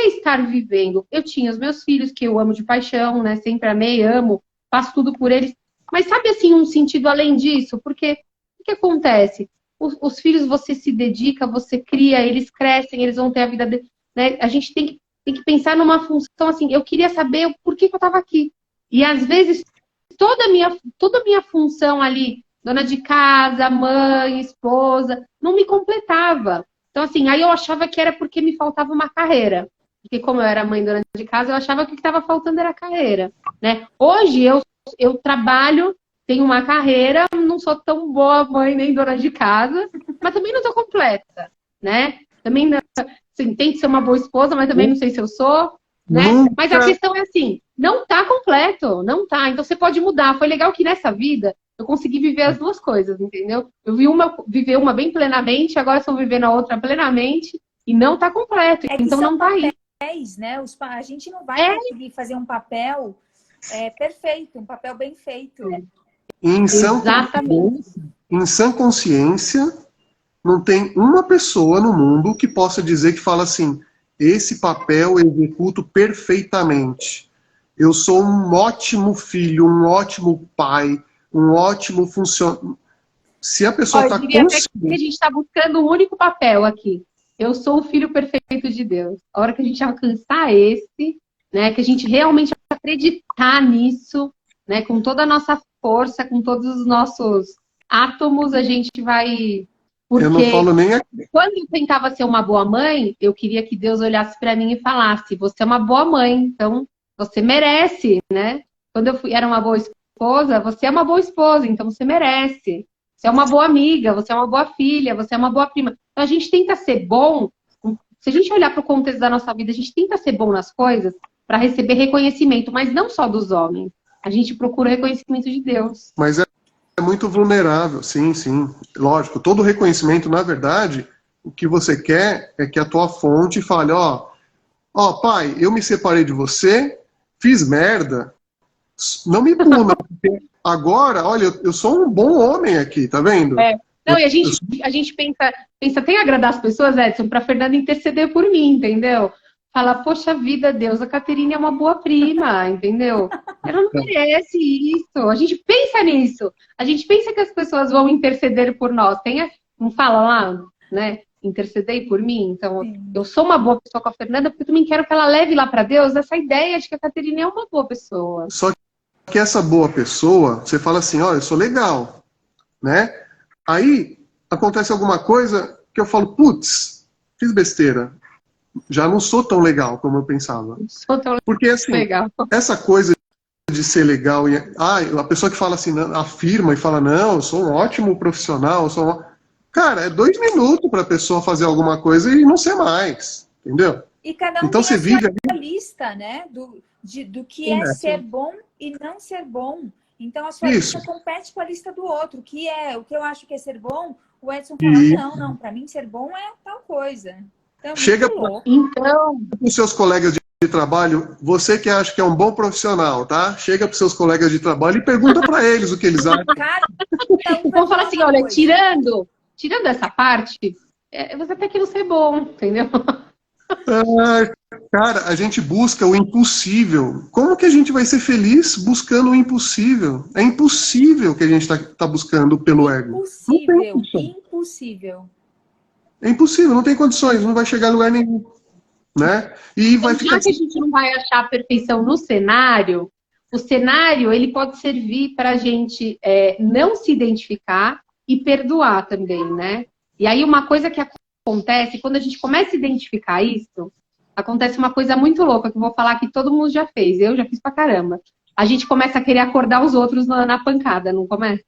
S1: estar vivendo. Eu tinha os meus filhos, que eu amo de paixão, né? Sempre amei, amo, faço tudo por eles. Mas sabe, assim, um sentido além disso? Porque o que acontece? Os filhos você se dedica, você cria, eles crescem, eles vão ter a vida deles, né? A gente tem que pensar numa função, assim, eu queria saber o porquê que eu estava aqui. E às vezes, toda a minha função ali, dona de casa, mãe, esposa, não me completava. Então, assim, aí eu achava que era porque me faltava uma carreira. Porque como eu era mãe dona de casa, eu achava que o que estava faltando era a carreira, né? Hoje eu trabalho, tenho uma carreira, não sou tão boa mãe nem dona de casa, mas também não estou completa, né? Também, assim, tem que ser uma boa esposa, mas também não sei se eu sou. né?
S2: Nunca.
S1: Mas a questão é assim, não tá completo, não tá. Então você pode mudar. Foi legal que nessa vida eu consegui viver as duas coisas, entendeu? Eu vi viver uma bem plenamente, agora estou vivendo a outra plenamente e não tá completo.
S3: É que
S1: Então
S3: são
S1: não tá aí.
S3: papéis, né? A gente não vai conseguir fazer um papel perfeito, um papel bem feito.
S1: Exatamente.
S2: Em sã consciência, não tem uma pessoa no mundo que possa dizer que fala assim, esse papel eu executo perfeitamente. Eu sou um ótimo filho, um ótimo pai, um ótimo funcionário. Se a pessoa está
S1: Eu diria até
S2: consciente...
S1: que a gente está buscando um único papel aqui. Eu sou o filho perfeito de Deus. A hora que a gente alcançar esse, né, que a gente realmente acreditar nisso, né, com toda a nossa força, com todos os nossos átomos, a gente vai... Porque
S2: Eu não falo nem aqui.
S1: quando eu tentava ser uma boa mãe, eu queria que Deus olhasse para mim e falasse, você é uma boa mãe, então você merece, né? Quando era uma boa esposa, você é uma boa esposa, então você merece. Você é uma boa amiga, você é uma boa filha, você é uma boa prima. Então a gente tenta ser bom, se a gente olhar para o contexto da nossa vida, a gente tenta ser bom nas coisas para receber reconhecimento, mas não só dos homens. A gente procura o reconhecimento de Deus.
S2: Mas é muito vulnerável, sim, sim. Lógico, todo reconhecimento, na verdade, o que você quer é que a tua fonte fale, ó, pai, eu me separei de você, fiz merda, não me puna, porque agora, olha, eu sou um bom homem aqui, tá vendo?
S1: Não, e a gente pensa até em agradar as pessoas, Edson, para Fernanda interceder por mim, entendeu? Fala, poxa vida, Deus, a Caterine é uma boa prima, entendeu? Ela não merece isso. A gente pensa nisso. A gente pensa que as pessoas vão interceder por nós. Não fala lá, né? Intercedei por mim. Então, eu sou uma boa pessoa com a Fernanda, porque eu também quero que ela leve lá para Deus essa ideia de que a Caterine é uma boa pessoa.
S2: Só que essa boa pessoa, você fala assim, olha, eu sou legal, né? Aí acontece alguma coisa que eu falo, putz, fiz besteira. Já não sou tão legal como eu pensava. Porque assim,
S1: legal.
S2: Essa coisa de ser legal, a pessoa que fala assim, afirma e fala, não, eu sou um ótimo profissional, cara, é 2 minutos para a pessoa fazer alguma coisa e não ser mais, entendeu?
S3: E cada um
S2: então,
S3: tem
S2: você
S3: a sua
S2: vive
S3: lista, né? Do que é ser bom e não ser bom. Então a sua lista compete com a lista do outro. O que eu acho que é ser bom, o Edson fala, não, para mim ser bom é tal coisa. Então,
S2: chega para os seus colegas de trabalho, você que acha que é um bom profissional, tá? Chega para os seus colegas de trabalho e pergunta para eles o que eles acham.
S3: Cara,
S1: vamos falar assim, olha, tirando essa parte, você até que não ser bom, entendeu?
S2: Cara, a gente busca o impossível. Como que a gente vai ser feliz buscando o impossível? É impossível que a gente tá buscando pelo ego.
S3: Impossível.
S2: É impossível, não tem condições, não vai chegar a lugar nenhum. Né? E vai
S1: já que a gente não vai achar a perfeição no cenário, o cenário ele pode servir para a gente não se identificar e perdoar também, né? E aí uma coisa que acontece, quando a gente começa a identificar isso, acontece uma coisa muito louca, que eu vou falar que todo mundo já fez, eu já fiz pra caramba. A gente começa a querer acordar os outros na pancada, não começa?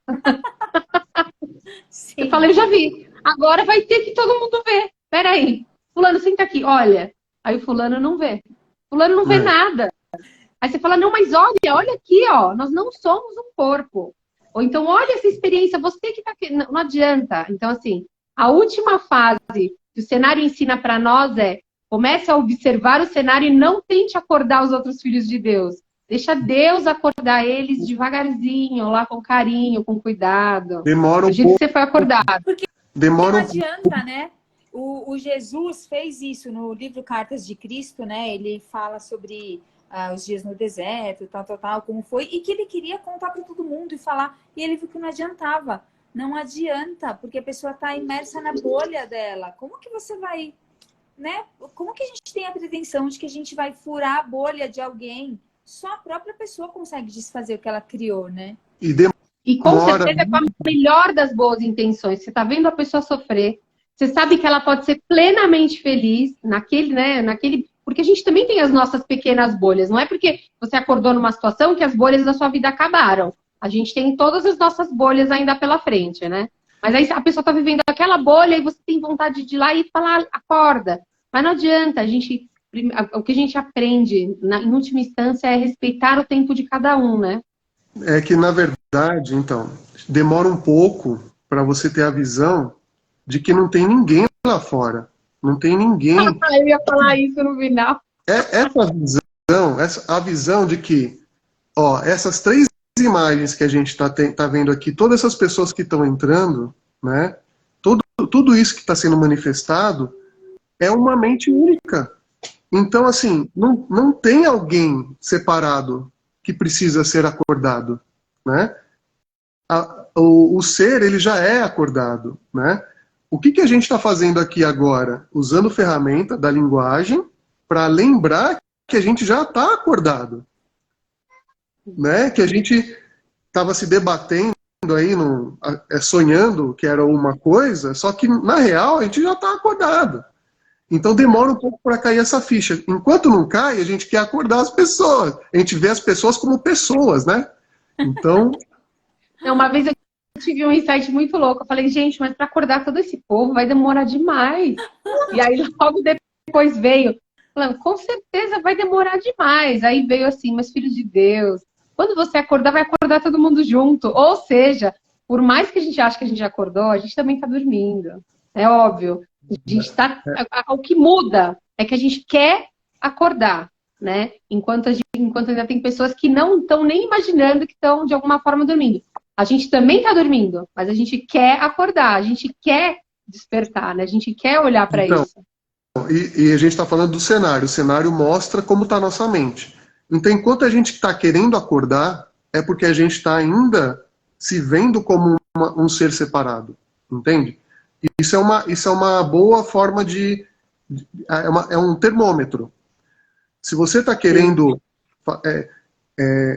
S3: Sim.
S1: Eu falei, eu já vi. Agora vai ter que todo mundo ver. Peraí, fulano, senta aqui, olha. Aí o fulano não vê. Fulano não vê nada. Aí você fala, não, mas olha aqui, ó, nós não somos um corpo. Ou então, olha essa experiência, você que tá aqui. Não adianta. Então, assim, a última fase que o cenário ensina para nós comece a observar o cenário e não tente acordar os outros filhos de Deus. Deixa Deus acordar eles devagarzinho, lá com carinho, com cuidado.
S2: Demora um
S1: do jeito
S2: pouco.
S1: que você foi acordado.
S3: Porque não adianta, né? O Jesus fez isso no livro Cartas de Cristo, né? Ele fala sobre os dias no deserto, tal, como foi, e que ele queria contar para todo mundo e falar, e ele viu que não adiantava. Não adianta, porque a pessoa está imersa na bolha dela. Como que você vai, né? Como que a gente tem a pretensão de que a gente vai furar a bolha de alguém? Só a própria pessoa consegue desfazer o que ela criou, né?
S1: E com certeza com a melhor das boas intenções. Você está vendo a pessoa sofrer, você sabe que ela pode ser plenamente feliz naquele... Porque a gente também tem as nossas pequenas bolhas. Não é porque você acordou numa situação que as bolhas da sua vida acabaram. A gente tem todas as nossas bolhas ainda pela frente, né? Mas aí a pessoa está vivendo aquela bolha e você tem vontade de ir lá e falar, acorda. Mas não adianta, a gente o que a gente aprende, em última instância, é respeitar o tempo de cada um, né?
S2: É que, na verdade, então, demora um pouco para você ter a visão de que não tem ninguém lá fora. Não tem ninguém.
S1: Eu ia falar isso no final.
S2: A visão de que, ó, essas 3 imagens que a gente tá vendo aqui, todas essas pessoas que estão entrando, né? Tudo isso que está sendo manifestado é uma mente única. Então, assim, não tem alguém separado que precisa ser acordado, né? O ser, ele já é acordado, né? O que a gente está fazendo aqui agora? Usando ferramenta da linguagem para lembrar que a gente já está acordado, né? Que a gente estava se debatendo aí, sonhando que era uma coisa, só que, na real, a gente já está acordado. Então demora um pouco para cair essa ficha. Enquanto não cai, a gente quer acordar as pessoas. A gente vê as pessoas como pessoas, né? Então...
S1: Uma vez eu tive um insight muito louco. Eu falei, gente, mas para acordar todo esse povo vai demorar demais. E aí logo depois veio, falando, com certeza vai demorar demais. Aí veio assim, mas filho de Deus, quando você acordar, vai acordar todo mundo junto. Ou seja, por mais que a gente ache que a gente acordou, a gente também está dormindo. É óbvio. A gente tá, o que muda é que a gente quer acordar, né? Enquanto ainda tem pessoas que não estão nem imaginando que estão, de alguma forma, dormindo. A gente também está dormindo, mas a gente quer acordar, a gente quer despertar, né? A gente quer olhar para isso.
S2: E a gente está falando do cenário. O cenário mostra como está a nossa mente. Então, enquanto a gente está querendo acordar, é porque a gente está ainda se vendo como um ser separado. Entende? Isso é uma boa forma é um termômetro. Se você está querendo...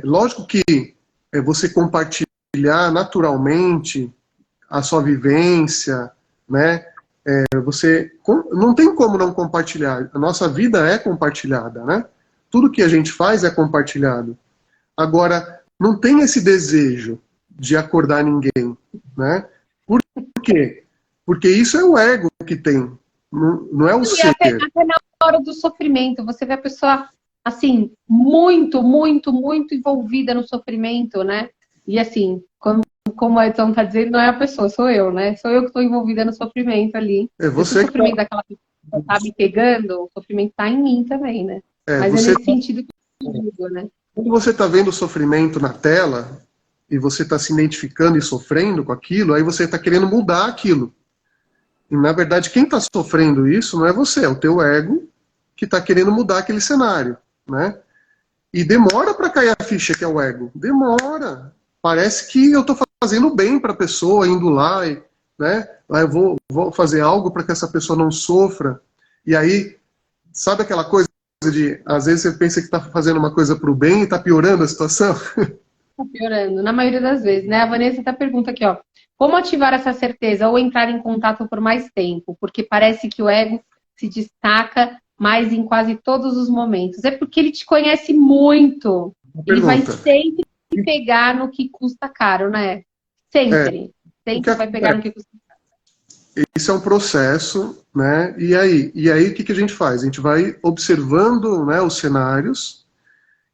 S2: lógico que você compartilhar naturalmente a sua vivência, né? Você não tem como não compartilhar. A nossa vida é compartilhada, né? Tudo que a gente faz é compartilhado. Agora, não tem esse desejo de acordar ninguém, né? Por quê? Porque isso é o ego que tem, não é o ser.
S1: Até na hora do sofrimento, você vê a pessoa, assim, muito, muito, muito envolvida no sofrimento, né? E assim, como a Edson está dizendo, não é a pessoa, sou eu, né? Sou eu que estou envolvida no sofrimento ali.
S2: É você.
S1: Se o sofrimento daquela pessoa está me pegando, o sofrimento está em mim também, né? Mas é nesse sentido que eu digo, né?
S2: Quando você está vendo o sofrimento na tela, e você está se identificando e sofrendo com aquilo, aí você está querendo mudar aquilo. E, na verdade, quem está sofrendo isso não é você, é o teu ego que está querendo mudar aquele cenário, né? E demora para cair a ficha que é o ego. Demora. Parece que eu estou fazendo bem para a pessoa, indo lá, né? Eu vou fazer algo para que essa pessoa não sofra. E aí, sabe aquela coisa de, às vezes você pensa que está fazendo uma coisa para o bem e está piorando a situação?
S1: Está piorando, na maioria das vezes, né? A Vanessa até pergunta aqui, ó. Como ativar essa certeza ou entrar em contato por mais tempo? Porque parece que o ego se destaca mais em quase todos os momentos. É porque ele te conhece muito. Ele vai sempre pegar no que custa caro, né? Sempre. Sempre vai pegar no que custa caro.
S2: Isso é um processo, né? E aí o que a gente faz? A gente vai observando, né, os cenários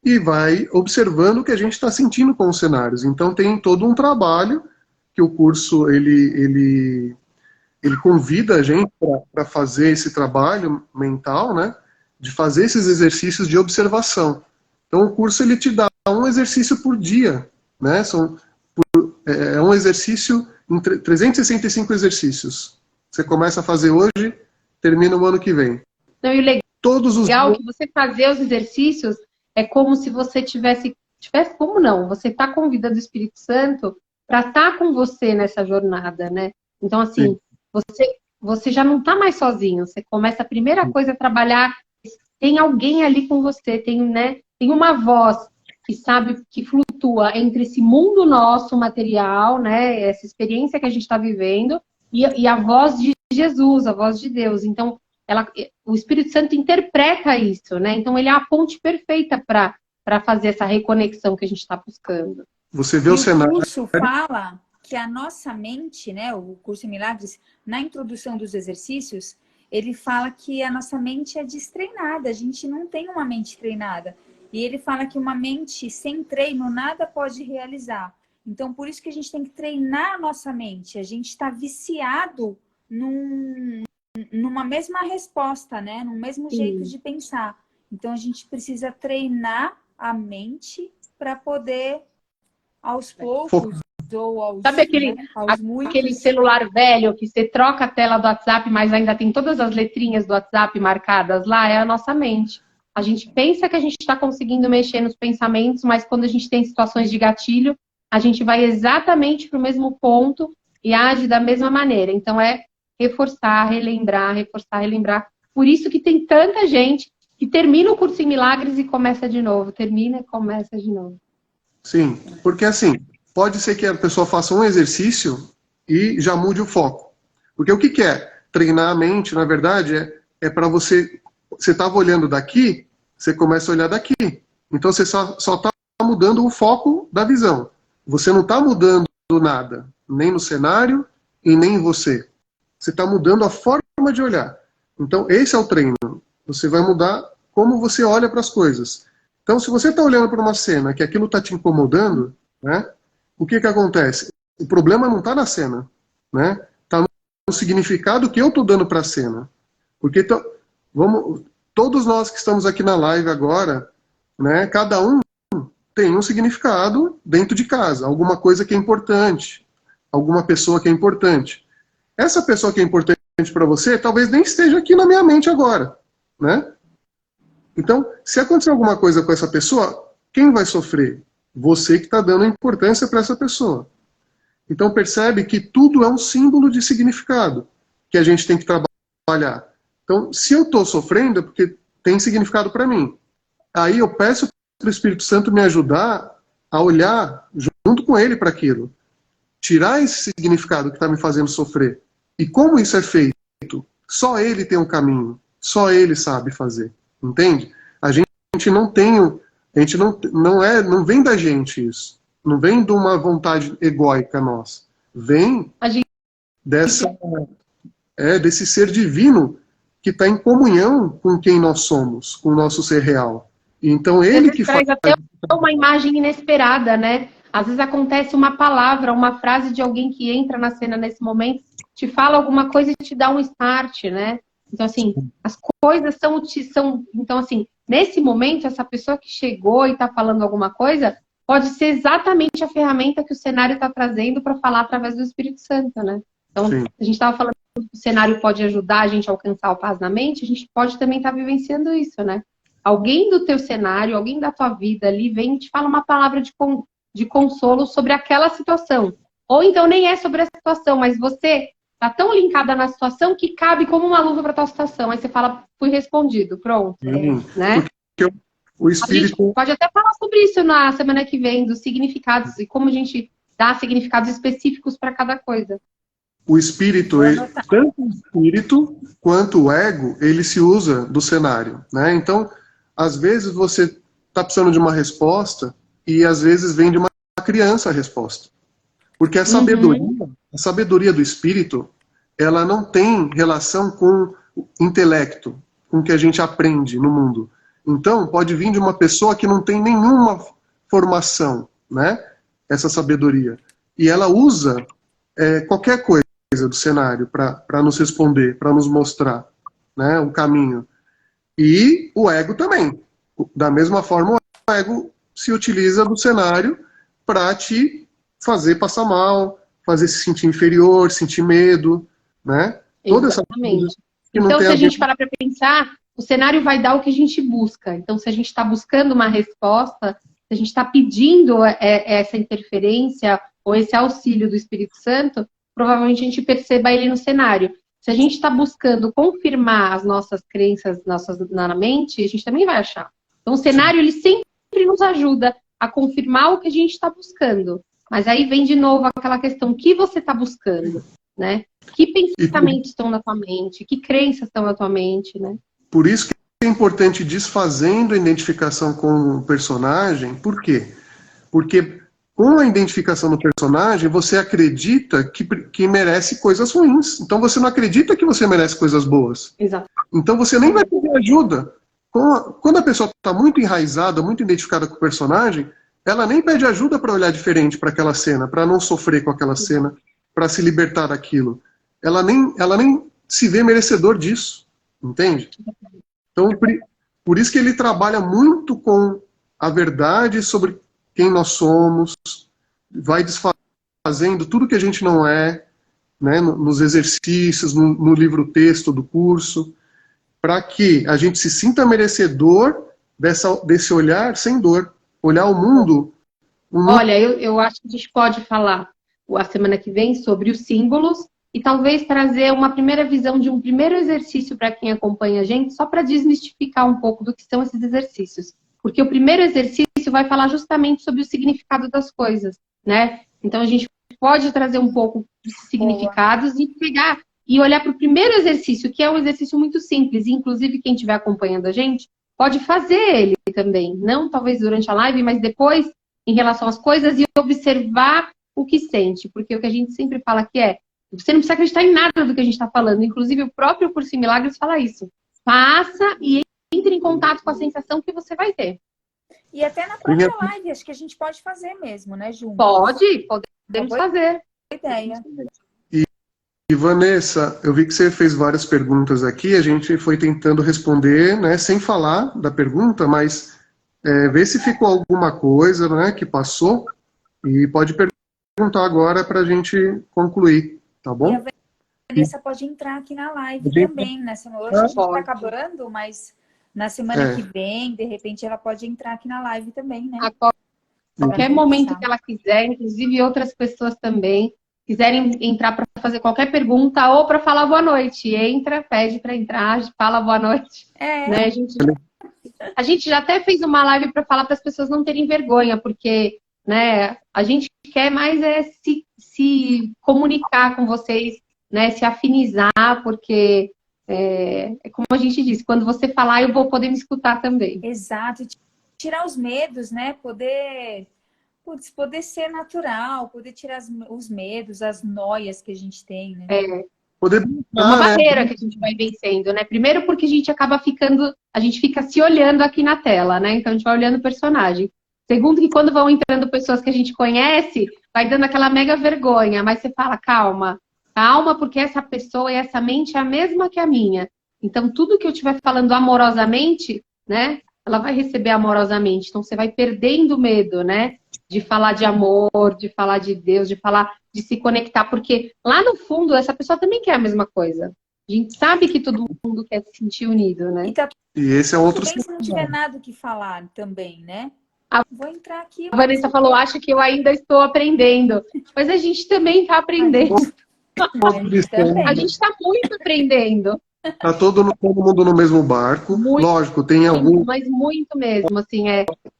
S2: e vai observando o que a gente está sentindo com os cenários. Então tem todo um trabalho que o curso ele convida a gente para fazer esse trabalho mental, né? De fazer esses exercícios de observação. Então o curso ele te dá um exercício por dia, né? É um exercício em 365 exercícios. Você começa a fazer hoje, termina o ano que vem.
S1: Não, e o legal que você fazer os exercícios é como se você tivesse como não? Você está convidando o Espírito Santo para estar com você nessa jornada, né? Então, assim, você já não está mais sozinho. Você começa, a primeira coisa a trabalhar, tem alguém ali com você, tem uma voz que sabe, que flutua entre esse mundo nosso material, né? Essa experiência que a gente está vivendo, e a voz de Jesus, a voz de Deus. Então, o Espírito Santo interpreta isso, né? Então, ele é a ponte perfeita para fazer essa reconexão que a gente está buscando.
S2: Você vê o cenário.
S3: O curso fala que a nossa mente, né, o curso em Milagres, na introdução dos exercícios, ele fala que a nossa mente é destreinada, a gente não tem uma mente treinada. E ele fala que uma mente sem treino nada pode realizar. Então, por isso que a gente tem que treinar a nossa mente. A gente está viciado numa mesma resposta, né? Num mesmo jeito de pensar. Então, a gente precisa treinar a mente para poder, aos poucos, ou aos,
S1: sabe aquele celular velho que você troca a tela do WhatsApp, mas ainda tem todas as letrinhas do WhatsApp marcadas lá? É a nossa mente. A gente pensa que a gente está conseguindo mexer nos pensamentos, mas quando a gente tem situações de gatilho, a gente vai exatamente para o mesmo ponto e age da mesma maneira. Então é reforçar, relembrar, reforçar, relembrar. Por isso que tem tanta gente que termina o curso em milagres e começa de novo. Termina e começa de novo.
S2: Sim, porque assim, pode ser que a pessoa faça um exercício e já mude o foco. Porque o que é? Treinar a mente, na verdade, é para você... Você estava olhando daqui, você começa a olhar daqui. Então você só está mudando o foco da visão. Você não está mudando nada, nem no cenário e nem em você. Você está mudando a forma de olhar. Então esse é o treino. Você vai mudar como você olha para as coisas. Então se você está olhando para uma cena que aquilo está te incomodando, né, o que acontece? O problema não está na cena, né? Está no significado que eu estou dando para a cena. Porque todos nós que estamos aqui na live agora, né, cada um tem um significado dentro de casa, alguma coisa que é importante, alguma pessoa que é importante. Essa pessoa que é importante para você, talvez nem esteja aqui na minha mente agora, né? Então, se acontecer alguma coisa com essa pessoa, quem vai sofrer? Você que está dando importância para essa pessoa. Então percebe que tudo é um símbolo de significado que a gente tem que trabalhar. Então, se eu estou sofrendo, é porque tem significado para mim. Aí eu peço para o Espírito Santo me ajudar a olhar junto com ele para aquilo. Tirar esse significado que está me fazendo sofrer. E como isso é feito? Só ele tem um caminho. Só ele sabe fazer. Entende? A gente não tem... A gente não vem da gente isso. Não vem de uma vontade egóica nossa. Vem desse ser divino que está em comunhão com quem nós somos, com o nosso ser real. Então ele que
S1: traz até uma imagem inesperada, né? Às vezes acontece uma palavra, uma frase de alguém que entra na cena nesse momento, te fala alguma coisa e te dá um start, né? Então, assim, as coisas são... Então, assim, nesse momento, essa pessoa que chegou e está falando alguma coisa, pode ser exatamente a ferramenta que o cenário está trazendo para falar através do Espírito Santo, né? Então,
S2: Sim.
S1: a gente estava falando que o cenário pode ajudar a gente a alcançar o paz na mente, a gente pode também estar vivenciando isso, né? Alguém do teu cenário, alguém da tua vida ali vem e te fala uma palavra de consolo sobre aquela situação. Ou então nem é sobre a situação, mas você tá tão linkada na situação que cabe como uma luva para tua situação. Aí você fala, fui respondido, pronto. Né?
S2: Porque o Espírito...
S1: A gente pode até falar sobre isso na semana que vem, dos significados e como a gente dá significados específicos para cada coisa.
S2: O Espírito, tanto o Espírito quanto o ego, ele se usa do cenário, né? Então, às vezes você está precisando de uma resposta e às vezes vem de uma criança a resposta. Porque a sabedoria do Espírito, ela não tem relação com o intelecto, com o que a gente aprende no mundo. Então, pode vir de uma pessoa que não tem nenhuma formação, né? Essa sabedoria. E ela usa qualquer coisa do cenário para nos responder, para nos mostrar, né, um caminho. E o ego também. Da mesma forma, o ego se utiliza do cenário para te fazer passar mal, fazer se sentir inferior, sentir medo, né? Toda essa coisa que não
S1: então,
S2: tem
S1: se a gente parar para pensar, o cenário vai dar o que a gente busca. Então, se a gente está buscando uma resposta, se a gente está pedindo essa interferência ou esse auxílio do Espírito Santo, provavelmente a gente perceba ele no cenário. Se a gente está buscando confirmar as nossas crenças na mente, a gente também vai achar. Então, o cenário, ele sempre nos ajuda a confirmar o que a gente está buscando. Mas aí vem de novo aquela questão, o que você está buscando, né? Que pensamentos estão na tua mente? Que crenças estão na tua mente, né?
S2: Por isso que é importante ir desfazendo a identificação com o personagem. Por quê? Porque com a identificação do personagem, você acredita que merece coisas ruins. Então você não acredita que você merece coisas boas.
S1: Exato.
S2: Então você nem vai pedir ajuda. Quando a pessoa está muito enraizada, muito identificada com o personagem, ela nem pede ajuda para olhar diferente para aquela cena, para não sofrer com aquela cena, para se libertar daquilo. Ela nem se vê merecedor disso. Entende? Então, por isso que ele trabalha muito com a verdade sobre quem nós somos, vai desfazendo tudo que a gente não é, né, nos exercícios, no livro-texto do curso, para que a gente se sinta merecedor desse olhar sem dor. Olhar o mundo...
S1: Olha, eu acho que a gente pode falar a semana que vem sobre os símbolos e talvez trazer uma primeira visão de um primeiro exercício para quem acompanha a gente, só para desmistificar um pouco do que são esses exercícios. Porque o primeiro exercício vai falar justamente sobre o significado das coisas, né? Então a gente pode trazer um pouco dos significados e pegar e olhar para o primeiro exercício, que é um exercício muito simples. Inclusive, quem estiver acompanhando a gente pode fazer ele também. Não talvez durante a live, mas depois, em relação às coisas, e observar o que sente. Porque o que a gente sempre fala aqui é, você não precisa acreditar em nada do que a gente está falando. Inclusive, o próprio Curso em Milagres fala isso. Faça e entre em contato com a sensação que você vai ter.
S3: E até na própria live, acho que a gente pode fazer mesmo, né, juntos?
S1: Podemos fazer.
S3: Ideia.
S2: E Vanessa, eu vi que você fez várias perguntas aqui, a gente foi tentando responder, né, sem falar da pergunta, mas vê se ficou alguma coisa, né, que passou, e pode perguntar agora para a gente concluir, tá bom?
S3: E a Vanessa pode entrar aqui na live também, né? Hoje a gente está acabando, mas na semana que vem, de repente, ela pode entrar aqui na live também, né?
S1: A qualquer momento que ela quiser, inclusive outras pessoas também, quiserem entrar para fazer qualquer pergunta ou para falar boa noite. Entra, pede para entrar, fala boa noite. Né? A gente já até fez uma live para falar para as pessoas não terem vergonha, porque, né, a gente quer mais se comunicar com vocês, né, se afinizar, porque é como a gente disse, quando você falar, eu vou poder me escutar também.
S3: Exato. Tirar os medos, né? Poder ser natural, poder tirar os medos, as noias que a gente tem, né?
S1: É uma barreira que a gente vai vencendo, né? Primeiro porque a gente fica se olhando aqui na tela, né? Então a gente vai olhando o personagem. Segundo que quando vão entrando pessoas que a gente conhece, vai dando aquela mega vergonha, mas você fala, calma, porque essa pessoa e essa mente é a mesma que a minha. Então tudo que eu estiver falando amorosamente, né? Ela vai receber amorosamente. Então você vai perdendo o medo, né? De falar de amor, de falar de Deus, de se conectar, porque lá no fundo essa pessoa também quer a mesma coisa. A gente sabe que todo mundo quer se sentir unido, né?
S2: E esse é outro...
S3: Se não tiver nada o que falar também, né? Vou entrar aqui.
S1: A Vanessa falou, acho que eu ainda estou aprendendo. Mas a gente também está aprendendo. A gente está muito aprendendo.
S2: Tá todo mundo no mesmo barco.
S1: Muito,
S2: lógico, tem algum...
S1: Mas muito mesmo, assim,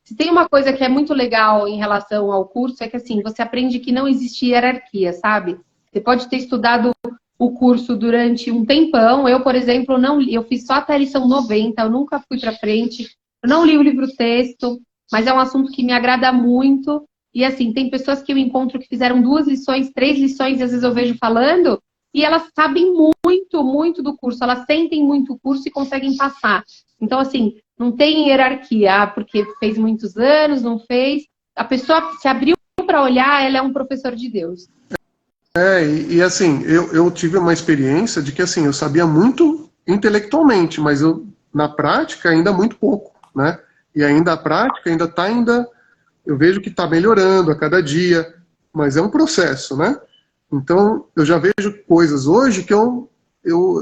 S1: se tem uma coisa que é muito legal em relação ao curso, é que, assim, você aprende que não existe hierarquia, sabe? Você pode ter estudado o curso durante um tempão. Eu, por exemplo, não li, eu fiz só até a lição 90, eu nunca fui pra frente. Eu não li o livro-texto, mas é um assunto que me agrada muito. E, assim, tem pessoas que eu encontro que fizeram 2 lições, 3 lições, e às vezes eu vejo falando... E elas sabem muito, muito do curso. Elas sentem muito o curso e conseguem passar. Então, assim, não tem hierarquia. Porque fez muitos anos, não fez. A pessoa se abriu para olhar, ela é um professor de Deus.
S2: E assim, eu tive uma experiência de que, assim, eu sabia muito intelectualmente, mas eu, na prática, ainda muito pouco, né? E ainda a prática eu vejo que está melhorando a cada dia, mas é um processo, né? Então, eu já vejo coisas hoje que eu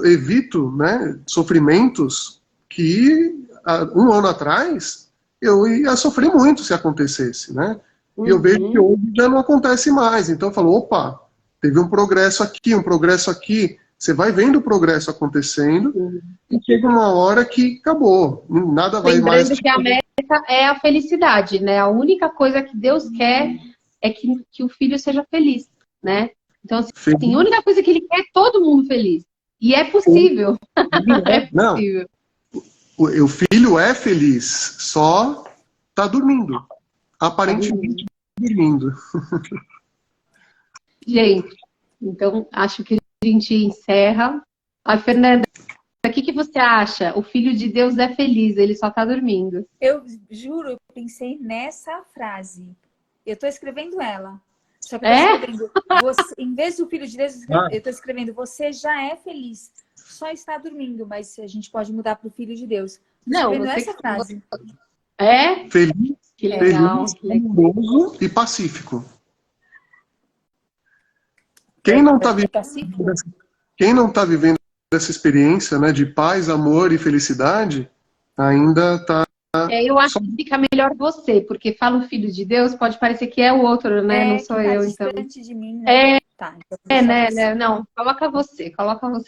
S2: evito, né, sofrimentos que há um ano atrás eu ia sofrer muito se acontecesse, né? E eu vejo que hoje já não acontece mais. Então eu falo, opa, teve um progresso aqui. Você vai vendo o progresso acontecendo e chega uma hora que acabou. Nada vai mais...
S1: Lembrando que a meta é a felicidade, né? A única coisa que Deus quer é que o filho seja feliz, né? Então, assim, a única coisa que ele quer é todo mundo feliz. E é possível. É possível.
S2: O filho é feliz, só tá dormindo. Aparentemente dormindo.
S1: Gente, então acho que a gente encerra. A Fernanda, o que você acha? O Filho de Deus é feliz, ele só está dormindo.
S3: Eu juro, eu pensei nessa frase. Eu estou escrevendo ela. Só que eu estou escrevendo, em vez do Filho de Deus, eu estou escrevendo, você já é feliz, só está dormindo, mas a gente pode mudar para o Filho de Deus. Estou escrevendo essa frase.
S2: Feliz,
S1: que legal,
S2: amoroso e pacífico. Quem não está vivendo essa experiência, né, de paz, amor e felicidade, ainda está...
S1: eu acho que fica melhor você, porque fala o Filho de Deus, pode parecer que é o outro, né? Não sou
S3: que tá
S1: eu,
S3: distante de mim, né? Tá, então
S1: né? Não, coloca você,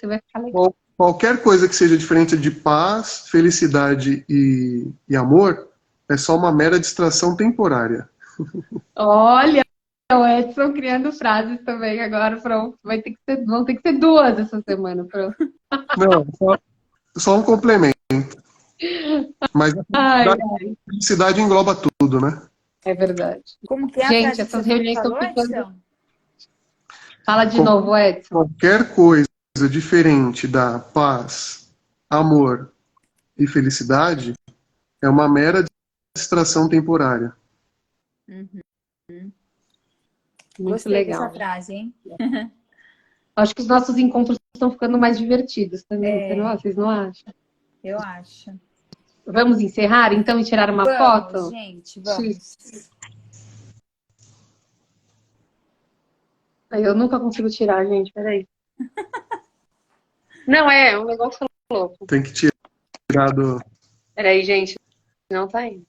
S1: vai ficar legal.
S2: Qualquer coisa que seja diferente de paz, felicidade e amor é só uma mera distração temporária.
S1: Olha, o Edson criando frases também agora, pronto. Vão ter que ser duas essa semana, pronto.
S2: Não, só um complemento. Mas a felicidade engloba tudo, né?
S1: É verdade.
S3: Como que é a
S1: Gente,
S3: frase
S1: essas
S3: que você
S1: reuniões
S3: falou,
S1: estão ficando...
S3: Edson?
S1: Fala de novo, Edson.
S2: Qualquer coisa diferente da paz, amor e felicidade é uma mera distração temporária.
S1: Muito
S3: Gostei
S1: legal.
S3: dessa frase, hein?
S1: Acho que os nossos encontros estão ficando mais divertidos também, vocês não acham?
S3: Eu acho.
S1: Vamos encerrar, então, e tirar uma foto?
S3: Gente, vamos.
S1: Eu nunca consigo tirar, gente, peraí. Não, um negócio louco.
S2: Tem que tirar do...
S1: Peraí, gente, não tá indo.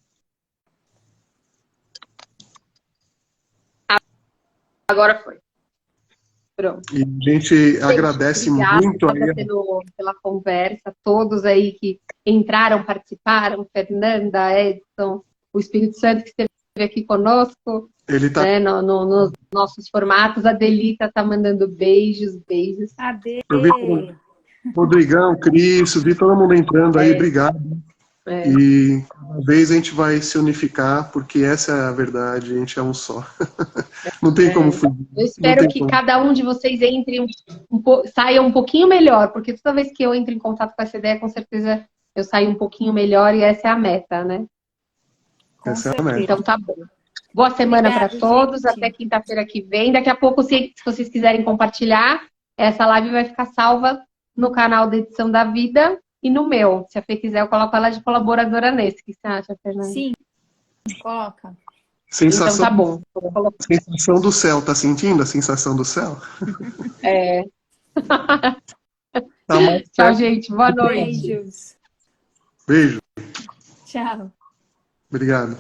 S1: Agora foi. Pronto.
S2: E a gente agradece muito
S1: pela conversa, todos aí que entraram, participaram, Fernanda, Edson, o Espírito Santo que esteve aqui conosco,
S2: Ele tá...
S1: né, nos nossos formatos. A Delita está mandando beijos.
S3: Ade.
S2: Rodrigão, Cris, vi todo mundo entrando aí, obrigado. E cada vez a gente vai se unificar, porque essa é a verdade, a gente é um só. Não tem como fugir.
S1: Eu espero que cada um de vocês entre saia um pouquinho melhor, porque toda vez que eu entro em contato com essa ideia, com certeza eu saio um pouquinho melhor e essa é a meta, né?
S2: Essa é a meta.
S1: Então tá bom. Boa semana para todos, gente. Até quinta-feira que vem. Daqui a pouco, se vocês quiserem compartilhar, essa live vai ficar salva no canal da Edição da Vida e no meu. Se a Fê quiser, eu coloco ela de colaboradora nesse. O que você acha, Fernanda?
S3: Sim, coloca.
S2: Sensação,
S1: então tá bom.
S2: Sensação do céu, tá sentindo a sensação do céu?
S1: Tchau, gente. Boa noite.
S3: Beijos.
S2: Beijo.
S3: Tchau.
S2: Obrigado.